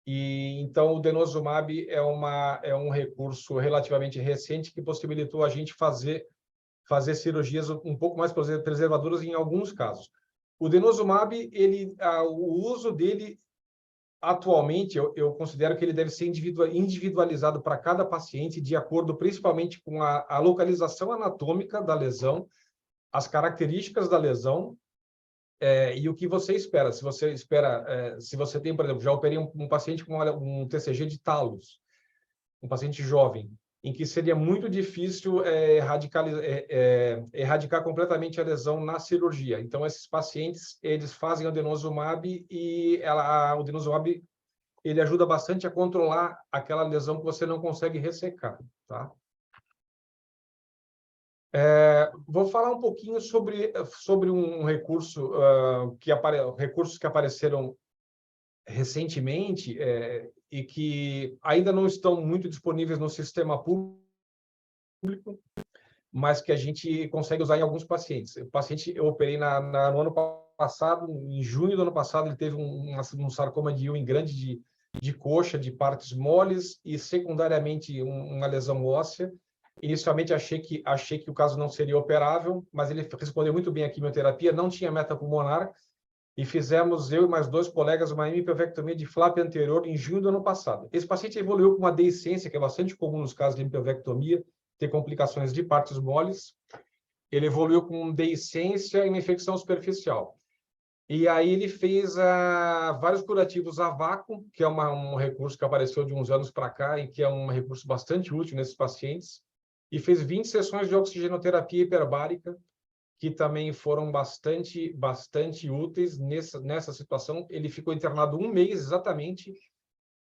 E então o denosumab é um recurso relativamente recente que possibilitou a gente fazer cirurgias um pouco mais preservadoras em alguns casos. O denosumab, o uso dele atualmente, eu considero que ele deve ser individualizado para cada paciente, de acordo principalmente com a localização anatômica da lesão, as características da lesão, e o que você espera. Se você tem, por exemplo, já operei um paciente com um TCG de talos, um paciente jovem, em que seria muito difícil erradicar completamente a lesão na cirurgia. Então, esses pacientes, eles fazem o denosumab e o denosumab ele ajuda bastante a controlar aquela lesão que você não consegue ressecar, tá? Vou falar um pouquinho sobre um recurso, recursos que apareceram recentemente e que ainda não estão muito disponíveis no sistema público, mas que a gente consegue usar em alguns pacientes. O paciente eu operei no ano passado, em junho do ano passado, ele teve um sarcoma de Ewing grande de coxa, de partes moles e secundariamente uma lesão óssea. Inicialmente achei que o caso não seria operável, mas ele respondeu muito bem à quimioterapia, não tinha metapulmonar, e fizemos, eu e mais 2 colegas, uma hemipelvectomia de flap anterior em junho do ano passado. Esse paciente evoluiu com uma deiscência, que é bastante comum nos casos de hemipelvectomia, ter complicações de partes moles. Ele evoluiu com deiscência e uma infecção superficial. E aí ele fez vários curativos a vácuo, que é um recurso que apareceu de uns anos para cá e que é um recurso bastante útil nesses pacientes. E fez 20 sessões de oxigenoterapia hiperbárica, que também foram bastante úteis nessa situação. Ele ficou internado 1 mês exatamente,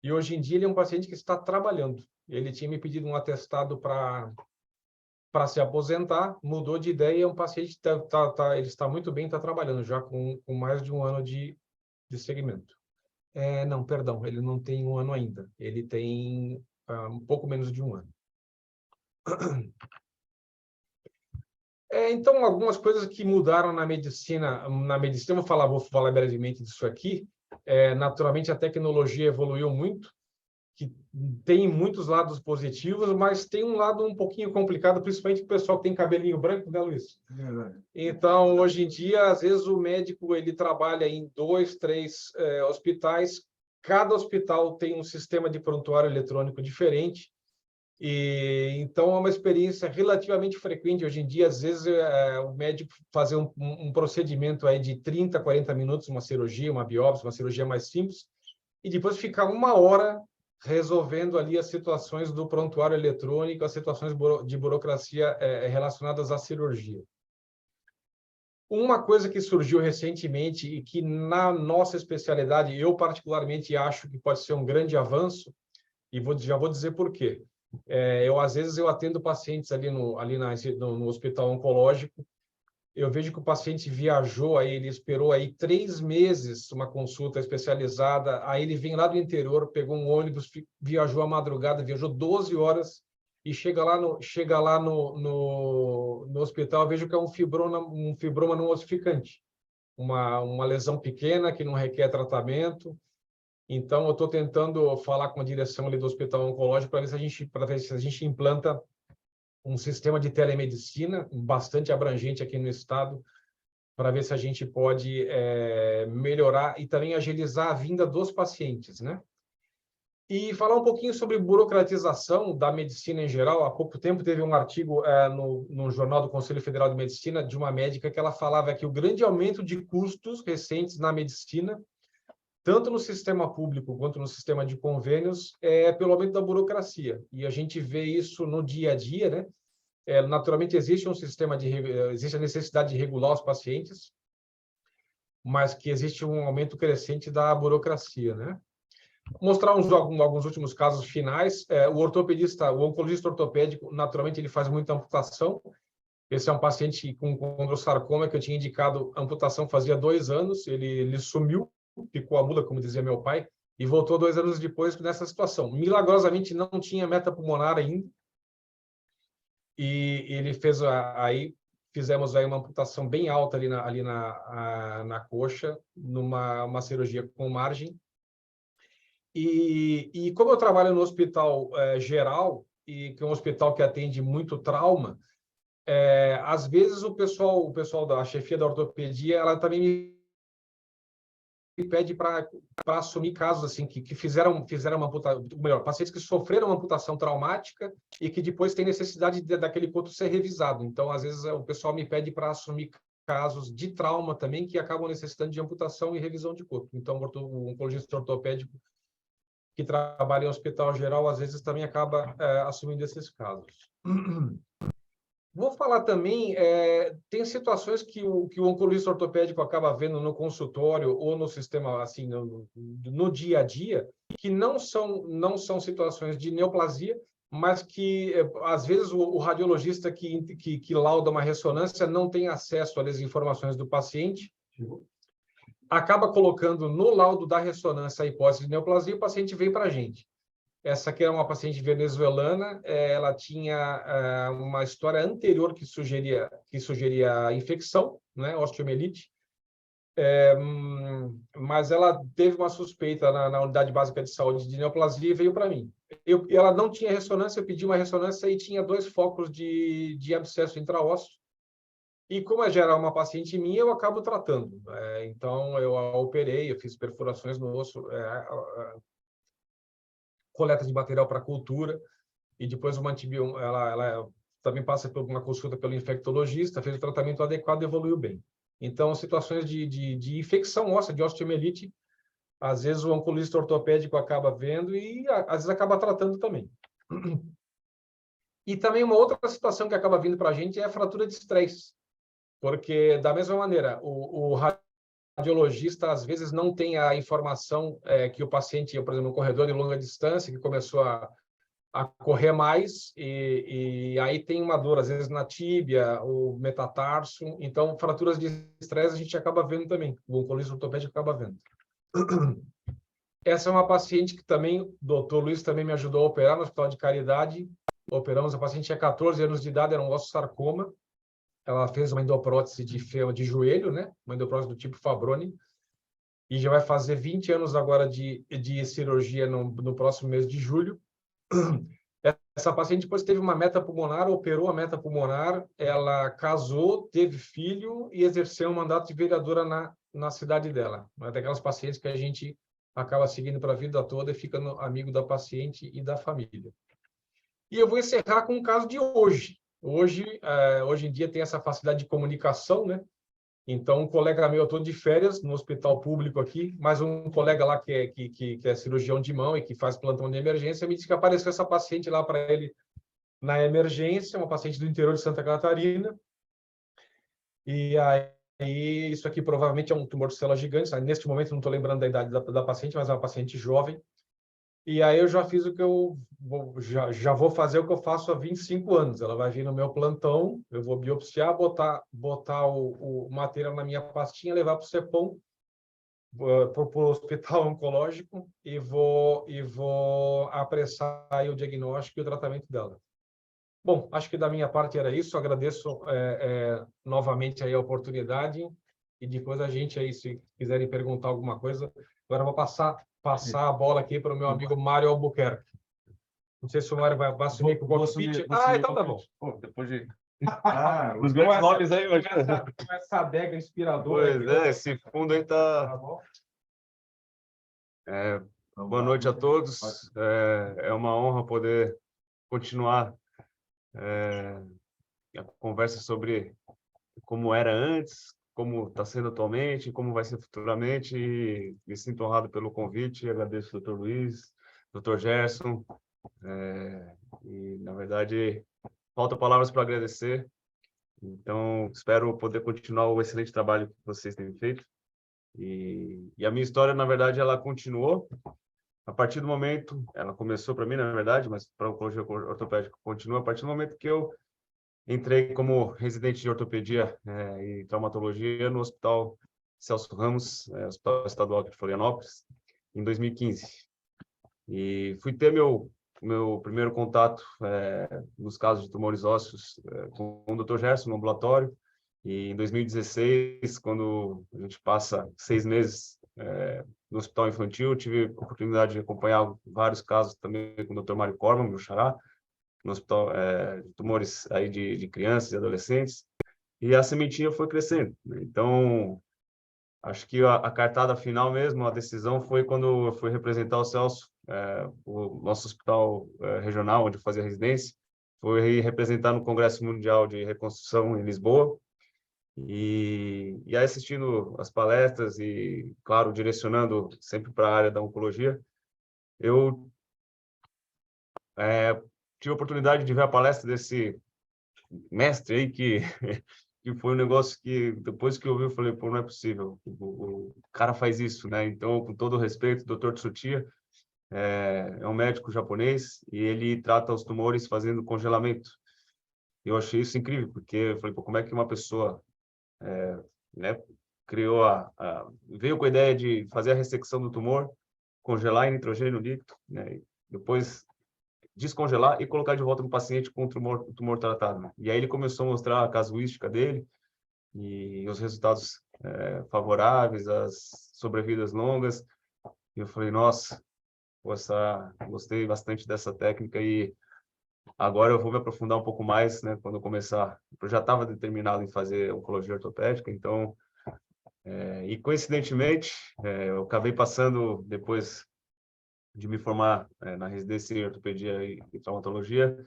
e hoje em dia ele é um paciente que está trabalhando. Ele tinha me pedido um atestado para se aposentar, mudou de ideia, e é um paciente que ele está muito bem, está trabalhando já com mais de 1 ano de segmento. Não, perdão, ele não tem 1 ano ainda, ele tem um pouco menos de 1 ano. Então, algumas coisas que mudaram na medicina, vou falar brevemente disso aqui. Naturalmente, a tecnologia evoluiu muito, que tem muitos lados positivos, mas tem um lado um pouquinho complicado, principalmente o pessoal que tem cabelinho branco, né, Luiz? Então, hoje em dia, às vezes o médico ele trabalha em 2, 3 hospitais, cada hospital tem um sistema de prontuário eletrônico diferente, e então é uma experiência relativamente frequente hoje em dia. Às vezes o médico fazer um procedimento aí de 30, 40 minutos, uma cirurgia, uma biópsia, uma cirurgia mais simples, e depois ficar 1 hora resolvendo ali as situações do prontuário eletrônico, as situações de burocracia relacionadas à cirurgia. Uma coisa que surgiu recentemente e que na nossa especialidade eu particularmente acho que pode ser um grande avanço, e já vou dizer por quê. Às vezes eu atendo pacientes ali no hospital oncológico, eu vejo que o paciente viajou, aí ele esperou aí 3 meses uma consulta especializada, aí ele vem lá do interior, pegou um ônibus, viajou à madrugada, viajou 12 horas e chega lá no hospital, eu vejo que é um fibroma não ossificante, uma lesão pequena que não requer tratamento. Então, eu estou tentando falar com a direção ali do hospital oncológico para ver se a gente implanta um sistema de telemedicina bastante abrangente aqui no estado, para ver se a gente pode melhorar e também agilizar a vinda dos pacientes, né? E falar um pouquinho sobre burocratização da medicina em geral. Há pouco tempo teve um artigo no Jornal do Conselho Federal de Medicina de uma médica que ela falava que o grande aumento de custos recentes na medicina, tanto no sistema público quanto no sistema de convênios, pelo aumento da burocracia. E a gente vê isso no dia a dia, né? Naturalmente, existe um sistema existe a necessidade de regular os pacientes, mas que existe um aumento crescente da burocracia, né? Mostrar alguns últimos casos finais. O oncologista ortopédico, naturalmente, ele faz muita amputação. Esse é um paciente com condrosarcoma que eu tinha indicado amputação fazia 2 anos. Ele sumiu, picou a mula, como dizia meu pai, e voltou 2 anos depois nessa situação. Milagrosamente, não tinha metapulmonar ainda. E ele fez fizemos aí uma amputação bem alta ali na coxa, numa cirurgia com margem. E como eu trabalho no hospital geral, e que é um hospital que atende muito trauma, às vezes o pessoal da chefia da ortopedia, ela também me pede para assumir casos assim que fizeram uma amputação, melhor, pacientes que sofreram uma amputação traumática e que depois tem necessidade daquele coto ser revisado. Então, às vezes, o pessoal me pede para assumir casos de trauma também que acabam necessitando de amputação e revisão de coto. Então, o oncologista ortopédico que trabalha em hospital geral, às vezes, também acaba assumindo esses casos. Vou falar também, tem situações que o oncologista ortopédico acaba vendo no consultório ou no sistema, assim, no dia a dia, que não são situações de neoplasia, mas que, às vezes, o radiologista que lauda uma ressonância não tem acesso às informações do paciente, acaba colocando no laudo da ressonância a hipótese de neoplasia, e o paciente vem para a gente. Essa aqui é uma paciente venezuelana, ela tinha uma história anterior que sugeria infecção, né, osteomielite, mas ela teve uma suspeita na unidade básica de saúde de neoplasia e veio para mim. Ela não tinha ressonância, eu pedi uma ressonância e tinha 2 focos de abscesso intraósseo. E como já era uma paciente minha, eu acabo tratando. Então, eu a operei, eu fiz perfurações no osso, coleta de material para cultura, e depois uma antibiótico, ela também passa por uma consulta pelo infectologista, fez o tratamento adequado e evoluiu bem. Então, situações de infecção óssea, de osteomielite, às vezes o oncologista ortopédico acaba vendo e às vezes acaba tratando também. E também uma outra situação que acaba vindo para a gente é a fratura de estresse, porque, da mesma maneira, o radiologista, às vezes, não tem a informação que o paciente, por exemplo, um corredor de longa distância, que começou a correr mais, e aí tem uma dor, às vezes, na tíbia, ou metatarso. Então, fraturas de estresse a gente acaba vendo também, o oncologista ortopédico acaba vendo. Essa é uma paciente que também, o doutor Luiz também me ajudou a operar no Hospital de Caridade. Operamos, a paciente tinha 14 anos de idade, era um osteosarcoma. Ela fez uma endoprótese de joelho, né? Uma endoprótese do tipo Fabroni, e já vai fazer 20 anos agora de cirurgia no próximo mês de julho. Essa paciente depois teve uma metapulmonar, operou a metapulmonar, ela casou, teve filho e exerceu um mandato de vereadora na cidade dela. É daquelas pacientes que a gente acaba seguindo para a vida toda e fica amigo da paciente e da família. E eu vou encerrar com um caso de hoje. Hoje em dia tem essa facilidade de comunicação, né? Então, um colega meu, eu estou de férias no hospital público aqui, mas um colega lá que é cirurgião de mão e que faz plantão de emergência me disse que apareceu essa paciente lá para ele na emergência, uma paciente do interior de Santa Catarina. E aí, isso aqui provavelmente é um tumor de células gigantes. Neste momento, não estou lembrando da idade da paciente, mas é uma paciente jovem. E aí eu já fiz o que já vou fazer o que eu faço há 25 anos. Ela vai vir no meu plantão, eu vou biopsiar, botar o material na minha pastinha, levar para o CEPOM, para o hospital oncológico, e vou apressar aí o diagnóstico e o tratamento dela. Bom, acho que da minha parte era isso. Agradeço novamente aí a oportunidade, e depois a gente aí, se quiserem perguntar alguma coisa, agora eu vou passar a bola aqui para o meu amigo Mário Albuquerque. Não sei se o Mário vai assumir com o cockpit. Então tá bom. Pô, depois de... Os grandes nomes aí, imagina. Com essa adega inspiradora. Pois é, esse fundo aí tá... Boa noite a todos. É uma honra poder continuar a conversa sobre como era antes, como está sendo atualmente, como vai ser futuramente. E me sinto honrado pelo convite. Agradeço ao Dr. Luiz, Dr. Gerson. E, na verdade, falta palavras para agradecer. Então, espero poder continuar o excelente trabalho que vocês têm feito. E a minha história, na verdade, ela continuou a partir do momento, ela começou para mim, na verdade, mas para o oncologia ortopédica continua a partir do momento que eu entrei como residente de ortopedia e traumatologia no Hospital Celso Ramos, Hospital Estadual aqui de Florianópolis, em 2015. E fui ter meu primeiro contato nos casos de tumores ósseos com o Dr. Gerson no ambulatório. E em 2016, quando a gente passa 6 meses no hospital infantil, tive a oportunidade de acompanhar vários casos também com o Dr. Mário Corman, meu xará, no hospital de tumores aí de crianças e adolescentes. E a sementinha foi crescendo, né? Então, acho que a cartada final mesmo, a decisão foi quando eu fui representar o Celso, o nosso hospital regional, onde eu fazia residência, foi representar no Congresso Mundial de Reconstrução em Lisboa, e aí assistindo as palestras e, claro, direcionando sempre para a área da oncologia, eu tive a oportunidade de ver a palestra desse mestre aí que foi um negócio que, depois que eu vi, eu falei, pô, não é possível, o cara faz isso, né? Então, com todo o respeito, o Dr. Tsuchiya é um médico japonês e ele trata os tumores fazendo congelamento. Eu achei isso incrível, porque eu falei, pô, como é que uma pessoa, né, criou veio com a ideia de fazer a ressecção do tumor, congelar em nitrogênio líquido, né? E depois descongelar e colocar de volta no paciente com o tumor tratado, né? E aí ele começou a mostrar a casuística dele e os resultados favoráveis, as sobrevidas longas. E eu falei, nossa, gostei bastante dessa técnica e agora eu vou me aprofundar um pouco mais, né? Quando eu começar, eu já estava determinado em fazer oncologia ortopédica, então, e coincidentemente, eu acabei passando depois de me formar na residência em ortopedia e traumatologia,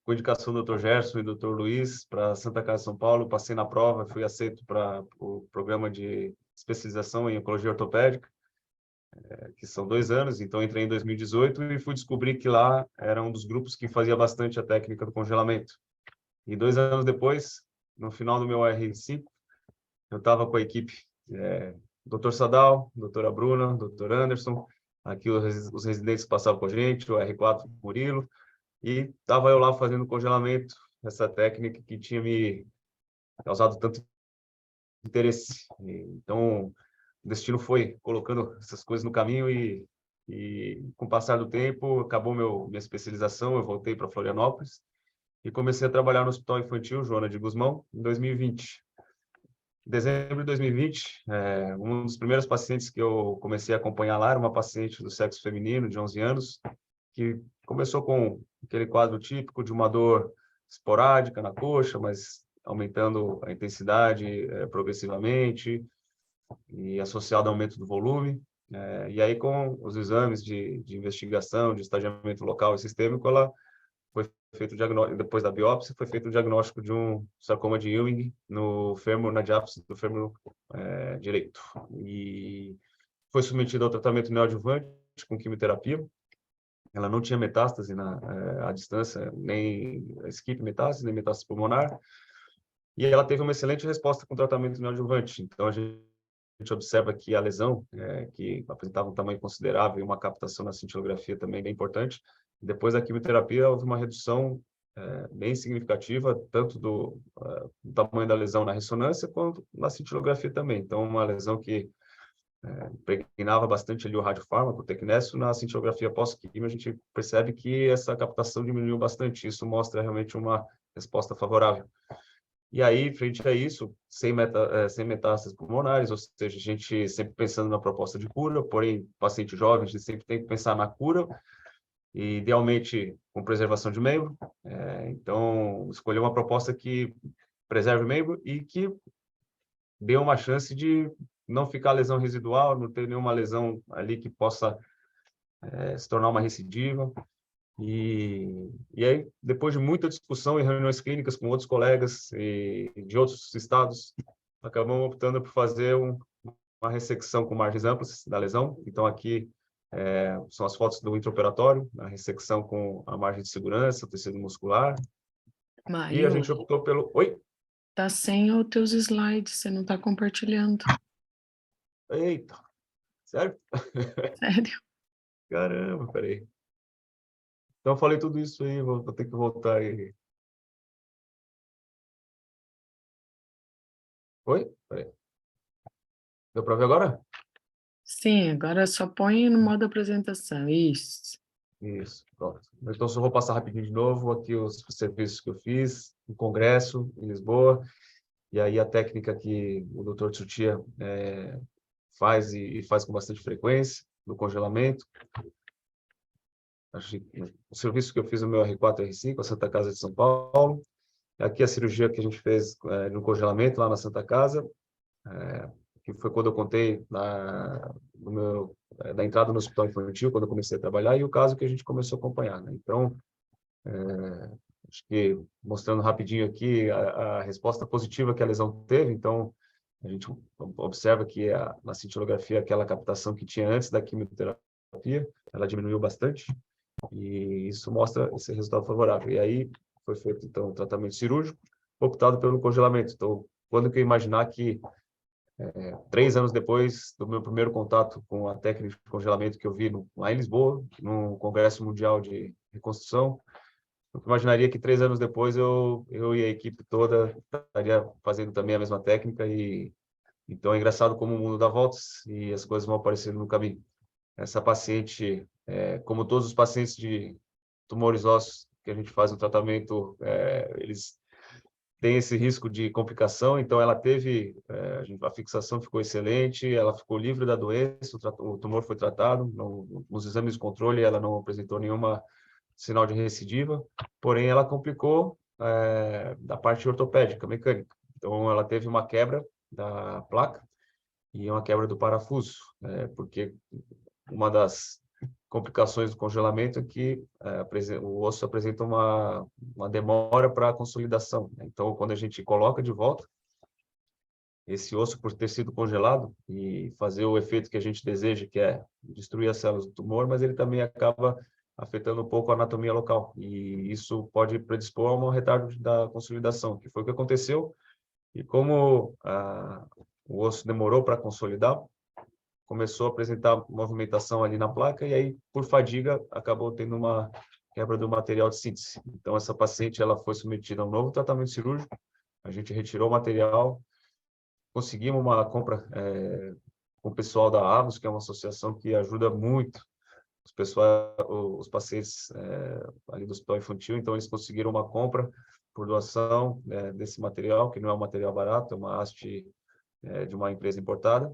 com indicação do Dr. Gerson e do Dr. Luiz, para Santa Casa de São Paulo. Passei na prova, fui aceito para o programa de especialização em oncologia ortopédica, que são 2 anos. Então, entrei em 2018 e fui descobrir que lá era um dos grupos que fazia bastante a técnica do congelamento. E 2 anos depois, no final do meu R5, eu estava com a equipe, Dr. Sadal, doutora Bruna, Dr. Anderson, aqui os residentes que passavam com a gente, o R4 Murilo, e estava eu lá fazendo congelamento, essa técnica que tinha me causado tanto interesse. Então, o destino foi colocando essas coisas no caminho e com o passar do tempo, acabou minha especialização, eu voltei para Florianópolis e comecei a trabalhar no Hospital Infantil Joana de Guzmão em 2020. Em dezembro de 2020, um dos primeiros pacientes que eu comecei a acompanhar lá era uma paciente do sexo feminino, de 11 anos, que começou com aquele quadro típico de uma dor esporádica na coxa, mas aumentando a intensidade progressivamente e associado ao aumento do volume. E aí, com os exames de investigação, de estadiamento local e sistêmico, ela foi feito o diagnóstico, depois da biópsia, foi feito o diagnóstico de um sarcoma de Ewing no fêmur, na diápse do fêmur direito. E foi submetida ao tratamento neoadjuvante com quimioterapia. Ela não tinha metástase à distância, nem skip metástase, nem metástase pulmonar. E ela teve uma excelente resposta com o tratamento neoadjuvante. Então, a gente observa que a lesão, que apresentava um tamanho considerável e uma captação na cintilografia também bem importante, depois da quimioterapia houve uma redução bem significativa, tanto do tamanho da lesão na ressonância, quanto na cintilografia também. Então, uma lesão que impregnava bastante ali o radiofármaco, o tecnécio, na cintilografia pós-quimio, a gente percebe que essa captação diminuiu bastante. Isso mostra realmente uma resposta favorável. E aí, frente a isso, sem metástases pulmonares, ou seja, a gente sempre pensando na proposta de cura, porém, paciente jovem, a gente sempre tem que pensar na cura, e idealmente com preservação de membro. Então, escolher uma proposta que preserve o membro e que dê uma chance de não ficar lesão residual, não ter nenhuma lesão ali que possa se tornar uma recidiva. E aí, depois de muita discussão e reuniões clínicas com outros colegas e de outros estados, acabamos optando por fazer uma ressecção com margens amplas da lesão. Então, aqui são as fotos do intraoperatório, a ressecção com a margem de segurança, o tecido muscular. E a Mário, gente optou pelo... Oi? tá sem os teus slides, você não tá compartilhando. Eita, sério? Sério? Caramba, peraí. Então eu falei tudo isso aí, vou ter que voltar aí. Oi? Peraí. Deu para ver agora? Sim, agora só põe no modo apresentação. Isso. Isso, pronto. Então, só vou passar rapidinho de novo aqui os serviços que eu fiz no Congresso, em Lisboa, e aí a técnica que o Dr. Tsuchiya faz e faz com bastante frequência, do congelamento. O serviço que eu fiz no meu R4 e R5, a Santa Casa de São Paulo. Aqui a cirurgia que a gente fez no congelamento, lá na Santa Casa, que foi quando eu contei da entrada no hospital infantil, quando eu comecei a trabalhar, e o caso que a gente começou a acompanhar, né? Então, acho que mostrando rapidinho aqui a resposta positiva que a lesão teve. Então, a gente observa que na cintilografia, aquela captação que tinha antes da quimioterapia, ela diminuiu bastante, e isso mostra esse resultado favorável. E aí foi feito, então, o tratamento cirúrgico, optado pelo congelamento. Então, quando que eu imaginar que 3 anos depois do meu primeiro contato com a técnica de congelamento que eu vi lá em Lisboa, no Congresso Mundial de Reconstrução, eu imaginaria que 3 anos depois eu e a equipe toda estaria fazendo também a mesma técnica. E então é engraçado como o mundo dá voltas e as coisas vão aparecendo no caminho. Essa paciente, como todos os pacientes de tumores ósseos que a gente faz o tratamento, eles têm esse risco de complicação. Então ela teve, a fixação ficou excelente, ela ficou livre da doença, o tumor foi tratado, nos exames de controle ela não apresentou nenhuma sinal de recidiva, porém ela complicou da parte ortopédica, mecânica. Então ela teve uma quebra da placa e uma quebra do parafuso, porque uma das complicações do congelamento é que o osso apresenta uma demora para a consolidação, né? Então, quando a gente coloca de volta, esse osso, por ter sido congelado e fazer o efeito que a gente deseja, que é destruir as células do tumor, mas ele também acaba afetando um pouco a anatomia local. E isso pode predispor a um retardo da consolidação, que foi o que aconteceu. E como o osso demorou para consolidar, começou a apresentar movimentação ali na placa, e aí, por fadiga, acabou tendo uma quebra do material de síntese. Então, essa paciente ela foi submetida a um novo tratamento cirúrgico, a gente retirou o material, conseguimos uma compra com o pessoal da AVOS, que é uma associação que ajuda muito os pacientes ali do hospital infantil. Então, eles conseguiram uma compra por doação desse material, que não é um material barato, é uma haste de uma empresa importada.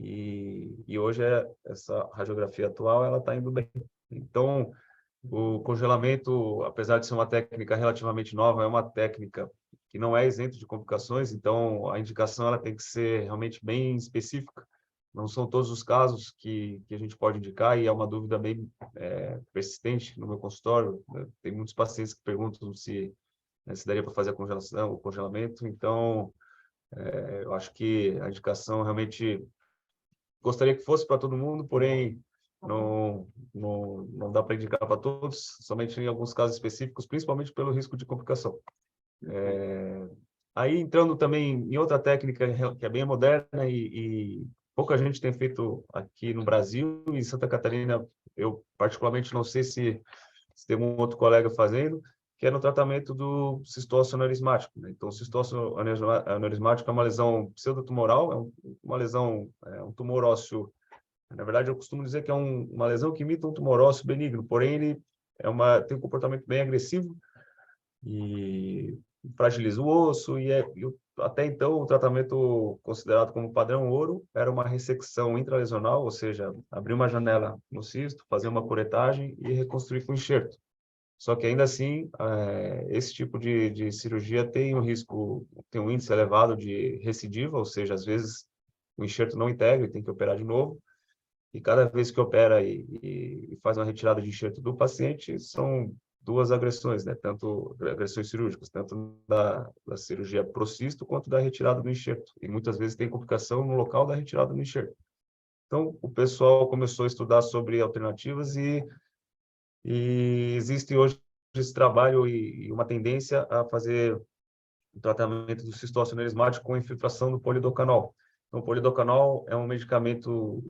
E hoje essa radiografia atual ela está indo bem. Então, o congelamento, apesar de ser uma técnica relativamente nova, é uma técnica que não é isenta de complicações. Então, a indicação ela tem que ser realmente bem específica. Não são todos os casos que a gente pode indicar, e é uma dúvida bem persistente no meu consultório. Tem muitos pacientes que perguntam se daria para fazer o congelamento. Então, eu acho que a indicação realmente gostaria que fosse para todo mundo, porém não dá para indicar para todos, somente em alguns casos específicos, principalmente pelo risco de complicação. Aí, entrando também em outra técnica que é bem moderna e pouca gente tem feito aqui no Brasil, em Santa Catarina, eu particularmente não sei se tem um outro colega fazendo, que é no tratamento do cistócio aneurismático, né? Então, o cistócio aneurismático é uma lesão pseudotumoral, uma lesão, um tumor ósseo. Na verdade, eu costumo dizer que é uma lesão que imita um tumor ósseo benigno, porém ele tem um comportamento bem agressivo e fragiliza o osso. Até então, o tratamento considerado como padrão ouro era uma ressecção intralesional, ou seja, abrir uma janela no cisto, fazer uma curetagem e reconstruir com enxerto. Só que ainda assim, esse tipo de cirurgia tem um índice elevado de recidiva, ou seja, às vezes o enxerto não integra e tem que operar de novo. E cada vez que opera e faz uma retirada de enxerto do paciente, são duas agressões, né? Tanto agressões cirúrgicas, tanto da cirurgia pro cisto quanto da retirada do enxerto. E muitas vezes tem complicação no local da retirada do enxerto. Então, o pessoal começou a estudar sobre alternativas e existem hoje esse trabalho e uma tendência a fazer o tratamento do cistoacido erismático com infiltração do polidocanol. Então, o polidocanol é um medicamento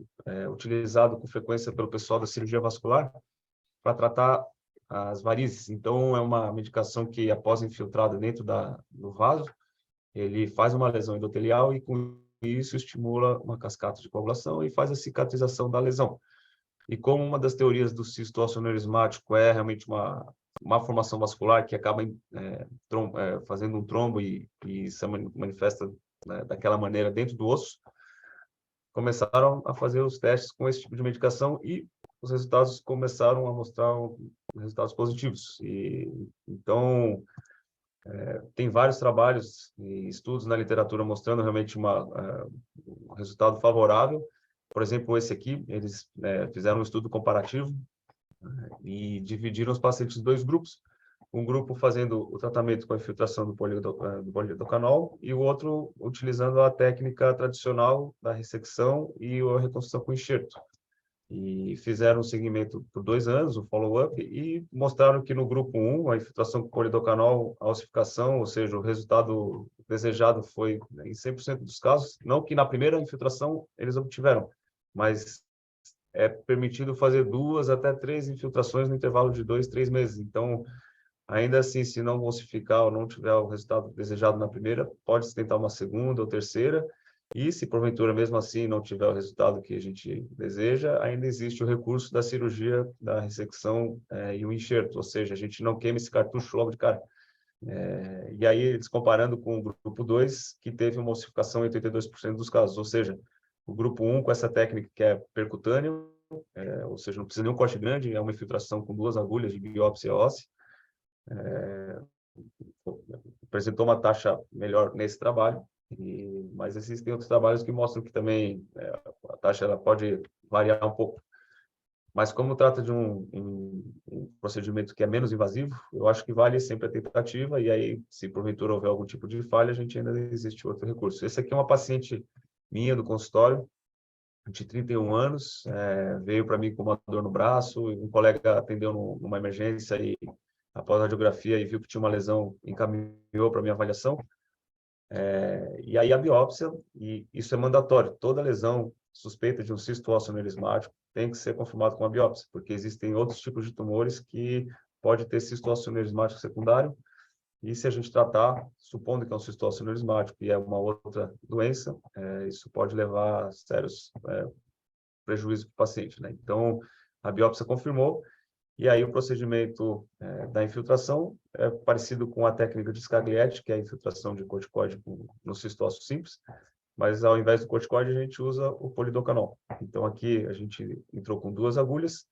utilizado com frequência pelo pessoal da cirurgia vascular para tratar as varizes. Então, é uma medicação que, após infiltrada dentro do vaso, ele faz uma lesão endotelial e, com isso, estimula uma cascata de coagulação e faz a cicatrização da lesão. E como uma das teorias do cisto erismático é realmente uma formação vascular que acaba fazendo um trombo e se manifesta, né, daquela maneira dentro do osso, começaram a fazer os testes com esse tipo de medicação e os resultados começaram a mostrar resultados positivos. Então, tem vários trabalhos e estudos na literatura mostrando realmente um resultado favorável. Por exemplo, esse aqui, eles fizeram um estudo comparativo e dividiram os pacientes em 2 grupos. Um grupo fazendo o tratamento com a infiltração do polidocanol e o outro utilizando a técnica tradicional da ressecção e a reconstrução com enxerto. E fizeram um seguimento por 2 anos, um follow-up, e mostraram que no grupo 1, a infiltração com polidocanol, a ossificação, ou seja, o resultado desejado foi em 100% dos casos, não que na primeira infiltração eles obtiveram, mas é permitido fazer 2 até 3 infiltrações no intervalo de 2, 3 meses. Então, ainda assim, se não ossificar ou não tiver o resultado desejado na primeira, pode-se tentar uma segunda ou terceira, e se porventura mesmo assim não tiver o resultado que a gente deseja, ainda existe o recurso da cirurgia, da ressecção e o enxerto, ou seja, a gente não queima esse cartucho logo de cara. E aí, eles comparando com o grupo 2, que teve uma ossificação em 82% dos casos, ou seja, o grupo 1 com essa técnica que é percutâneo, ou seja, não precisa nem um corte grande, é uma infiltração com 2 agulhas de biópsia óssea, apresentou uma taxa melhor nesse trabalho, mas existem outros trabalhos que mostram que também a taxa ela pode variar um pouco. Mas como trata de um procedimento que é menos invasivo, eu acho que vale sempre a tentativa, e aí, se porventura houver algum tipo de falha, a gente ainda existe outro recurso. Esse aqui é uma paciente minha do consultório, de 31 anos, veio para mim com uma dor no braço, um colega atendeu numa emergência e, após a radiografia, e viu que tinha uma lesão, encaminhou para minha avaliação. E aí a biópsia, e isso é mandatório, toda lesão suspeita de um cisto ósseo erismático tem que ser confirmado com a biópsia, porque existem outros tipos de tumores que pode ter cisto ósseo erismático secundário, e se a gente tratar, supondo que é um cisto ósseo erismático e é uma outra doença, isso pode levar a sérios prejuízos para o paciente, né? Então, a biópsia confirmou, e aí o procedimento da infiltração é parecido com a técnica de Scaglietti, que é a infiltração de corticoide no cisto ósseo simples, mas ao invés do corticoide a gente usa o polidocanol. Então aqui a gente entrou com 2 agulhas,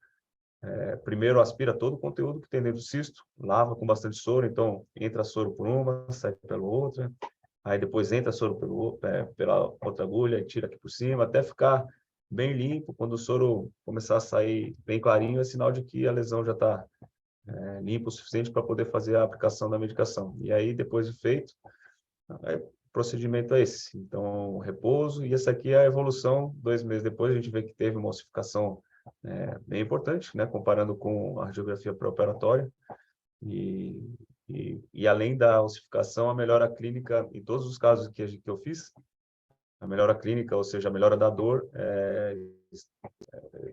primeiro aspira todo o conteúdo que tem dentro do cisto, lava com bastante soro, então entra soro por uma, sai pela outra, aí depois entra soro pela outra agulha e tira aqui por cima, até ficar bem limpo. Quando o soro começar a sair bem clarinho, é sinal de que a lesão já está limpa o suficiente para poder fazer a aplicação da medicação. E aí, depois de feito, o procedimento é esse. Então, repouso, e essa aqui é a evolução. 2 meses depois, a gente vê que teve uma ossificação bem importante, né, comparando com a radiografia pré-operatória. E além da ossificação, a melhora clínica, em todos os casos que eu fiz, a melhora clínica, ou seja, a melhora da dor, é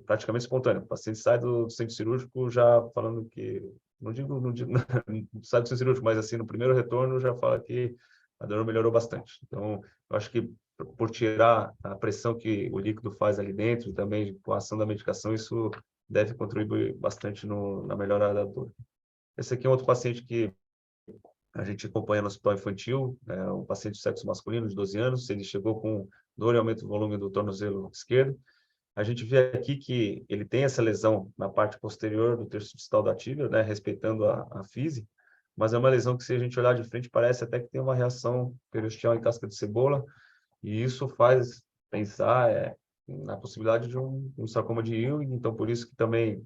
praticamente espontânea. O paciente sai do centro cirúrgico já falando que, não digo sai do centro cirúrgico, mas assim, no primeiro retorno já fala que a dor melhorou bastante. Então, eu acho que por tirar a pressão que o líquido faz ali dentro, e também com a ação da medicação, isso deve contribuir bastante na melhora da dor. Esse aqui é outro paciente que a gente acompanha no hospital infantil, um paciente de sexo masculino de 12 anos, ele chegou com dor e aumento do volume do tornozelo esquerdo. A gente vê aqui que ele tem essa lesão na parte posterior do terço distal da tíbia, né, respeitando a fise, mas é uma lesão que, se a gente olhar de frente, parece até que tem uma reação periosteal em casca de cebola, e isso faz pensar na possibilidade de um sarcoma de Ewing. Então, por isso que também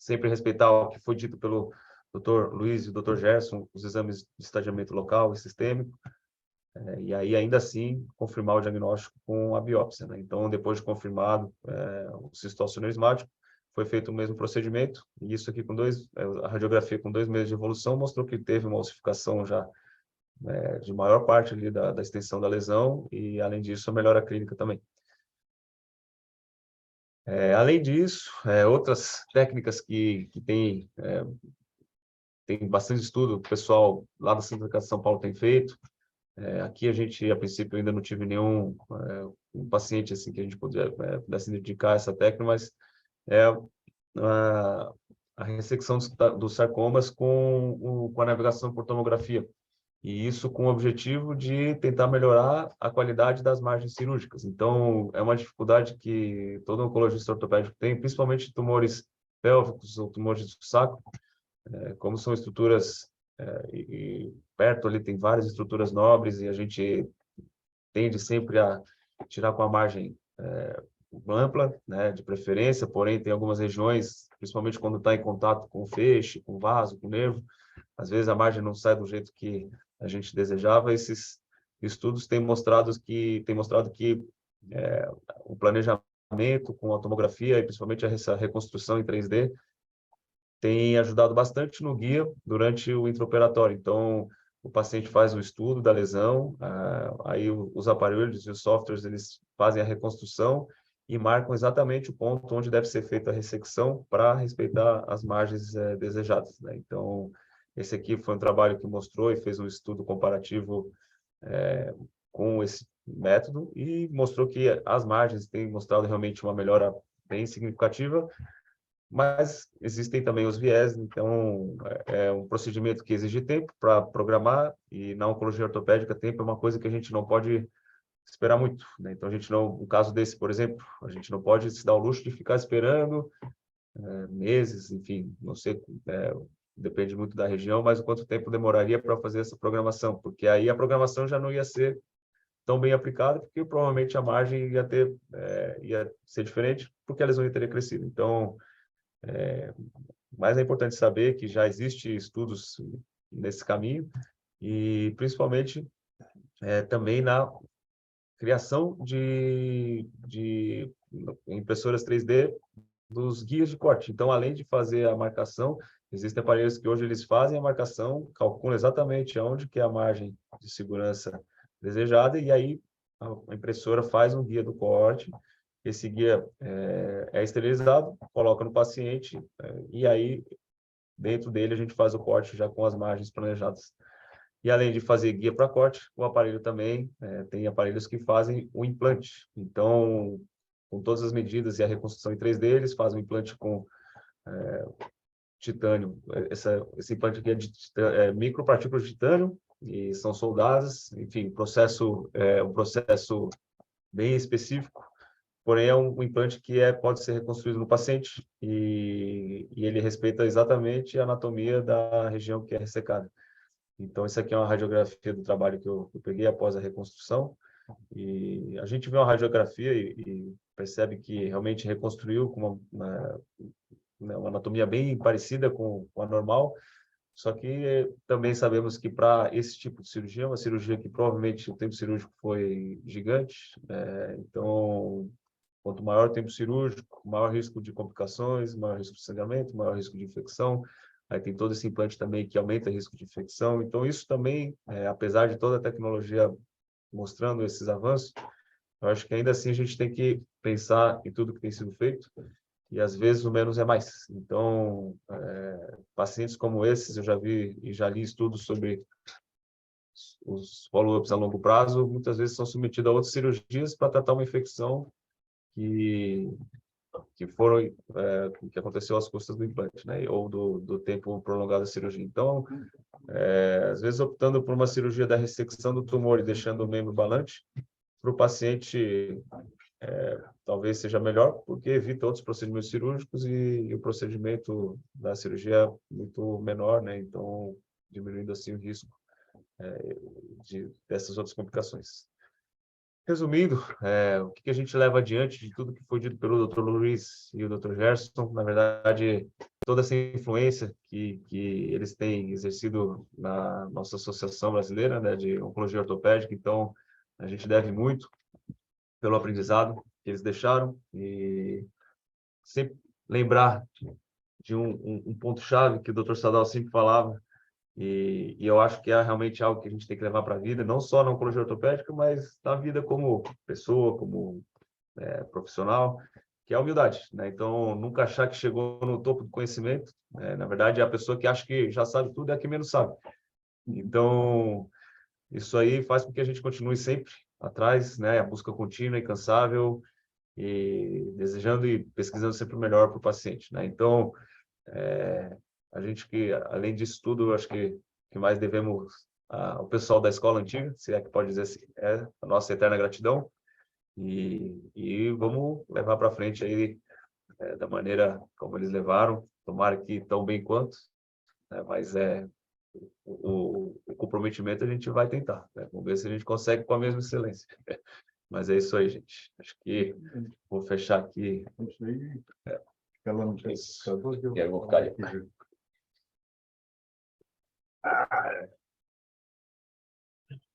sempre respeitar o que foi dito pelo Dr. Luiz e o Dr. Gerson, os exames de estadiamento local e sistêmico, e aí, ainda assim, confirmar o diagnóstico com a biópsia, né? Então, depois de confirmado o cisto ósseo erismático, foi feito o mesmo procedimento, e isso aqui a radiografia com 2 meses de evolução mostrou que teve uma ossificação já de maior parte ali da extensão da lesão, e além disso, a melhora clínica também. Além disso, outras técnicas que tem bastante estudo, o pessoal lá da Santa Casa de São Paulo tem feito. Aqui a gente, a princípio, ainda não tive nenhum um paciente assim que a gente pudesse indicar essa técnica, mas é a ressecção dos sarcomas com a navegação por tomografia. E isso com o objetivo de tentar melhorar a qualidade das margens cirúrgicas. Então, é uma dificuldade que todo oncologista ortopédico tem, principalmente tumores pélvicos ou tumores do saco, como são estruturas, e perto ali tem várias estruturas nobres, e a gente tende sempre a tirar com a margem ampla, né, de preferência, porém tem algumas regiões, principalmente quando está em contato com o feixe, com o vaso, com o nervo, às vezes a margem não sai do jeito que a gente desejava. Esses estudos têm mostrado que o planejamento com a tomografia e principalmente essa reconstrução em 3D tem ajudado bastante no guia durante o intraoperatório. Então, o paciente faz o estudo da lesão, aí os aparelhos e os softwares eles fazem a reconstrução e marcam exatamente o ponto onde deve ser feita a ressecção para respeitar as margens desejadas, né? Então, esse aqui foi um trabalho que mostrou e fez um estudo comparativo com esse método e mostrou que as margens têm mostrado realmente uma melhora bem significativa, mas existem também os viés, então é um procedimento que exige tempo para programar, e na oncologia ortopédica tempo é uma coisa que a gente não pode esperar muito, né? Então a gente não, no caso desse, por exemplo, a gente não pode se dar o luxo de ficar esperando meses, enfim, não sei, depende muito da região, mas o quanto tempo demoraria para fazer essa programação, porque aí a programação já não ia ser tão bem aplicada, porque provavelmente a margem ia ser diferente, porque a lesão ia ter crescido. Então, mas é importante saber que já existe estudos nesse caminho, e principalmente também na criação de impressoras 3D dos guias de corte. Então, além de fazer a marcação, existem aparelhos que hoje eles fazem a marcação, calculam exatamente onde que é a margem de segurança desejada, e aí a impressora faz um guia do corte. Esse guia é esterilizado, coloca no paciente, e aí dentro dele a gente faz o corte já com as margens planejadas. E além de fazer guia para corte, o aparelho também tem aparelhos que fazem o implante. Então, com todas as medidas e a reconstrução em 3D, eles fazem um implante com titânio. Esse implante aqui é de micropartículas de titânio e são soldadas. Enfim, um processo bem específico, porém é um implante que pode ser reconstruído no paciente e ele respeita exatamente a anatomia da região que é ressecada. Então, isso aqui é uma radiografia do trabalho que eu peguei após a reconstrução. E a gente vê uma radiografia e percebe que realmente reconstruiu com uma anatomia bem parecida com a normal. Só que também sabemos que para esse tipo de cirurgia, uma cirurgia que provavelmente o tempo cirúrgico foi gigante, então, quanto maior o tempo cirúrgico, maior risco de complicações, maior risco de sangramento, maior risco de infecção. Aí tem todo esse implante também que aumenta o risco de infecção. Então, isso também, apesar de toda a tecnologia mostrando esses avanços, eu acho que ainda assim a gente tem que pensar em tudo que tem sido feito, e às vezes o menos é mais. Então, pacientes como esses, eu já vi e já li estudos sobre os follow-ups a longo prazo, muitas vezes são submetidos a outras cirurgias para tratar uma infecção que aconteceu às custas do implante, né? Ou do tempo prolongado da cirurgia. Então, às vezes optando por uma cirurgia da ressecção do tumor e deixando o membro balante, para o paciente talvez seja melhor, porque evita outros procedimentos cirúrgicos e o procedimento da cirurgia é muito menor, né? Então, diminuindo assim o risco dessas outras complicações. Resumindo, o que a gente leva adiante de tudo que foi dito pelo Dr. Luiz e o Dr. Gerson, na verdade, toda essa influência que eles têm exercido na nossa associação brasileira, né, de oncologia ortopédica. Então, a gente deve muito pelo aprendizado que eles deixaram, e sempre lembrar de um ponto-chave que o Dr. Sadal sempre falava, e eu acho que é realmente algo que a gente tem que levar para a vida, não só na oncologia ortopédica, mas na vida como pessoa, como profissional, que é a humildade, né? Então, nunca achar que chegou no topo do conhecimento, né? Na verdade, é a pessoa que acha que já sabe tudo é a que menos sabe. Então, isso aí faz com que a gente continue sempre atrás, né? A busca contínua e incansável, e desejando e pesquisando sempre o melhor para o paciente, né? Então, a gente que, além disso tudo, eu acho que mais devemos ao pessoal da escola antiga, se é que pode dizer assim, é a nossa eterna gratidão, e vamos levar para frente aí da maneira como eles levaram, tomara que tão bem quanto, né? Mas o comprometimento a gente vai tentar, né? Vamos ver se a gente consegue com a mesma excelência. Mas é isso aí, gente. Acho que vou fechar aqui. Ela não tem Isso. computador, E aí eu vou ficar ali.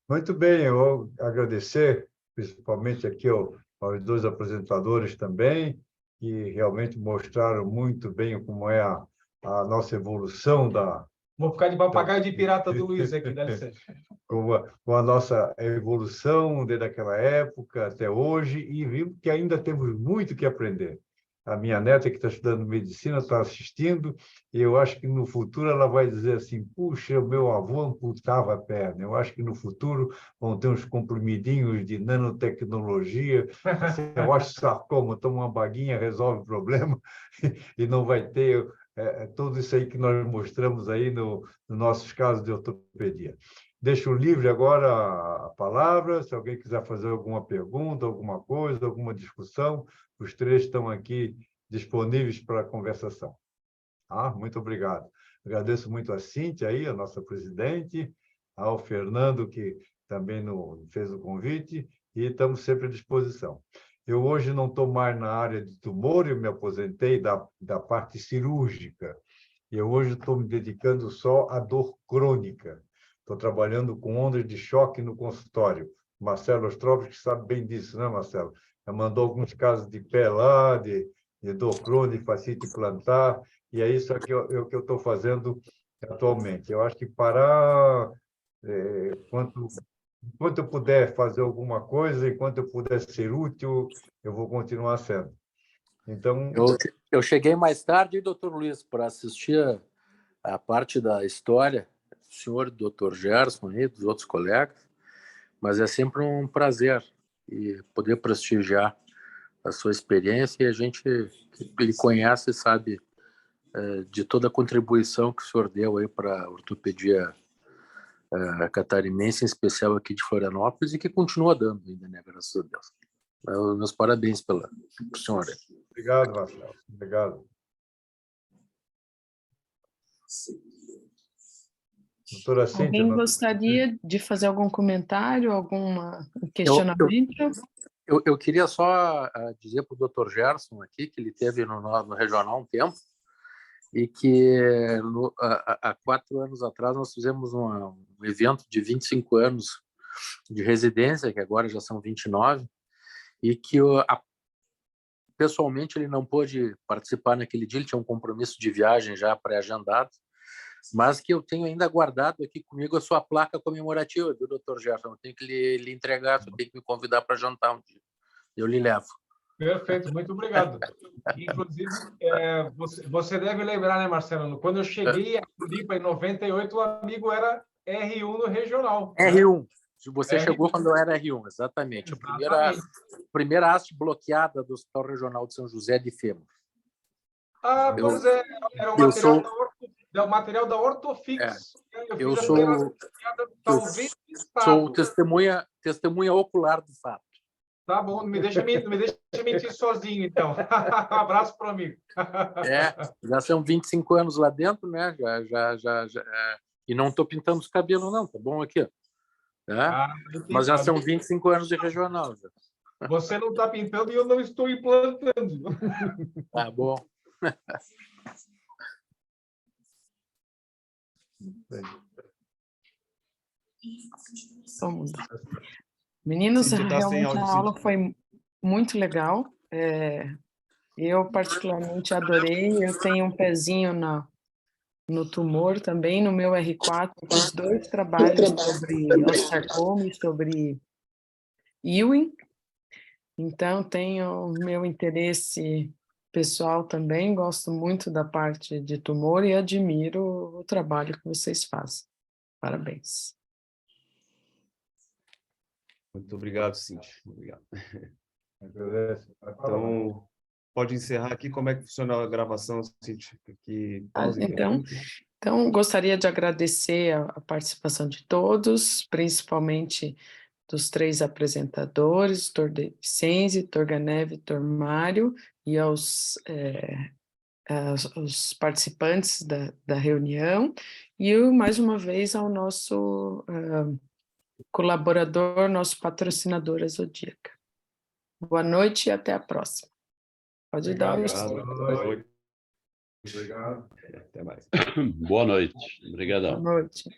Muito bem, eu vou agradecer, principalmente aqui aos dois apresentadores também, que realmente mostraram muito bem como é a nossa evolução Vou ficar de papagaio de pirata do Luiz aqui, dá licença. com a nossa evolução desde aquela época até hoje, e vimos que ainda temos muito que aprender. A minha neta, que está estudando medicina, está assistindo, e eu acho que no futuro ela vai dizer assim, puxa, o meu avô amputava a perna. Eu acho que no futuro vão ter uns comprimidinhos de nanotecnologia, assim, eu acho sarcoma, toma uma baguinha, resolve o problema, e não vai ter tudo isso aí que nós mostramos aí nos nossos casos de ortopedia. Deixo livre agora a palavra, se alguém quiser fazer alguma pergunta, alguma coisa, alguma discussão, os três estão aqui disponíveis para a conversação. Muito obrigado. Agradeço muito a Cíntia aí, a nossa presidente, ao Fernando, que também fez o convite, e estamos sempre à disposição. Eu hoje não estou mais na área de tumor, eu me aposentei da parte cirúrgica, e eu hoje estou me dedicando só à dor crônica. Estou trabalhando com ondas de choque no consultório. Marcelo Ostrovski sabe bem disso, né, Marcelo? Já mandou alguns casos de pé lá, de dor crônica, fascite plantar, e é isso que eu estou fazendo atualmente. Eu acho que parar, enquanto eu puder fazer alguma coisa, enquanto eu puder ser útil, eu vou continuar sendo. Então, Eu cheguei mais tarde, doutor Luiz, para assistir a parte da história do senhor, do doutor Gerson e dos outros colegas, mas é sempre um prazer e poder prestigiar a sua experiência, e a gente ele conhece e sabe de toda a contribuição que o senhor deu aí para a ortopedia catarinense, em especial aqui de Florianópolis, e que continua dando ainda, né? Graças a Deus. Meus parabéns para o senhor. obrigado, Marcelo. Obrigado. Doutora Cíntia, Alguém gostaria de fazer algum comentário, algum questionamento? Eu queria só dizer para o doutor Gerson aqui, que ele teve no regional um tempo, e que há 4 anos atrás nós fizemos um evento de 25 anos de residência, que agora já são 29, e que pessoalmente ele não pôde participar naquele dia, ele tinha um compromisso de viagem já pré-agendado, mas que eu tenho ainda guardado aqui comigo a sua placa comemorativa do Dr. Gerson. Eu tenho que lhe entregar, você tem que me convidar para jantar um dia. Eu lhe levo. Perfeito, muito obrigado. Inclusive, você deve lembrar, né, Marcelo? Quando eu cheguei a Floripa em 98, o amigo era R1 no regional. R1. Né? Você chegou quando eu era R1, exatamente. Exatamente. A primeira haste bloqueada do Hospital Regional de São José de Fêmur. Pois é. Era o material da Ortofix. Eu sou testemunha ocular do fato. Tá bom, não me deixa mentir sozinho, então. Um abraço para o amigo. Já são 25 anos lá dentro, né? E não estou pintando os cabelos, não. Tá bom aqui. Mas já são 25 anos de regional. Já. Você não está pintando e eu não estou implantando. Tá bom. Meninos, realmente a aula foi muito legal. Eu particularmente adorei, eu tenho um pezinho no tumor também, no meu R4, eu fiz 2 trabalhos sobre osteosarcoma e sobre Ewing, então tenho meu interesse pessoal também, gosto muito da parte de tumor e admiro o trabalho que vocês fazem. Parabéns. Muito obrigado, Cíntia. Obrigado. Agradece. Então, pode encerrar aqui. Como é que funciona a gravação, Cíntia? Aqui, pausa, interrompe. Então, gostaria de agradecer a participação de todos, principalmente dos 3 apresentadores, Dr. Devicenzi, Dr. Ganeve, Dr. Mário, e aos participantes da reunião, e mais uma vez ao nosso colaborador, nosso patrocinador, a Zodíaca. Boa noite e até a próxima. Pode dar os... Obrigado. Até mais. Boa noite. Boa Obrigadão. noite.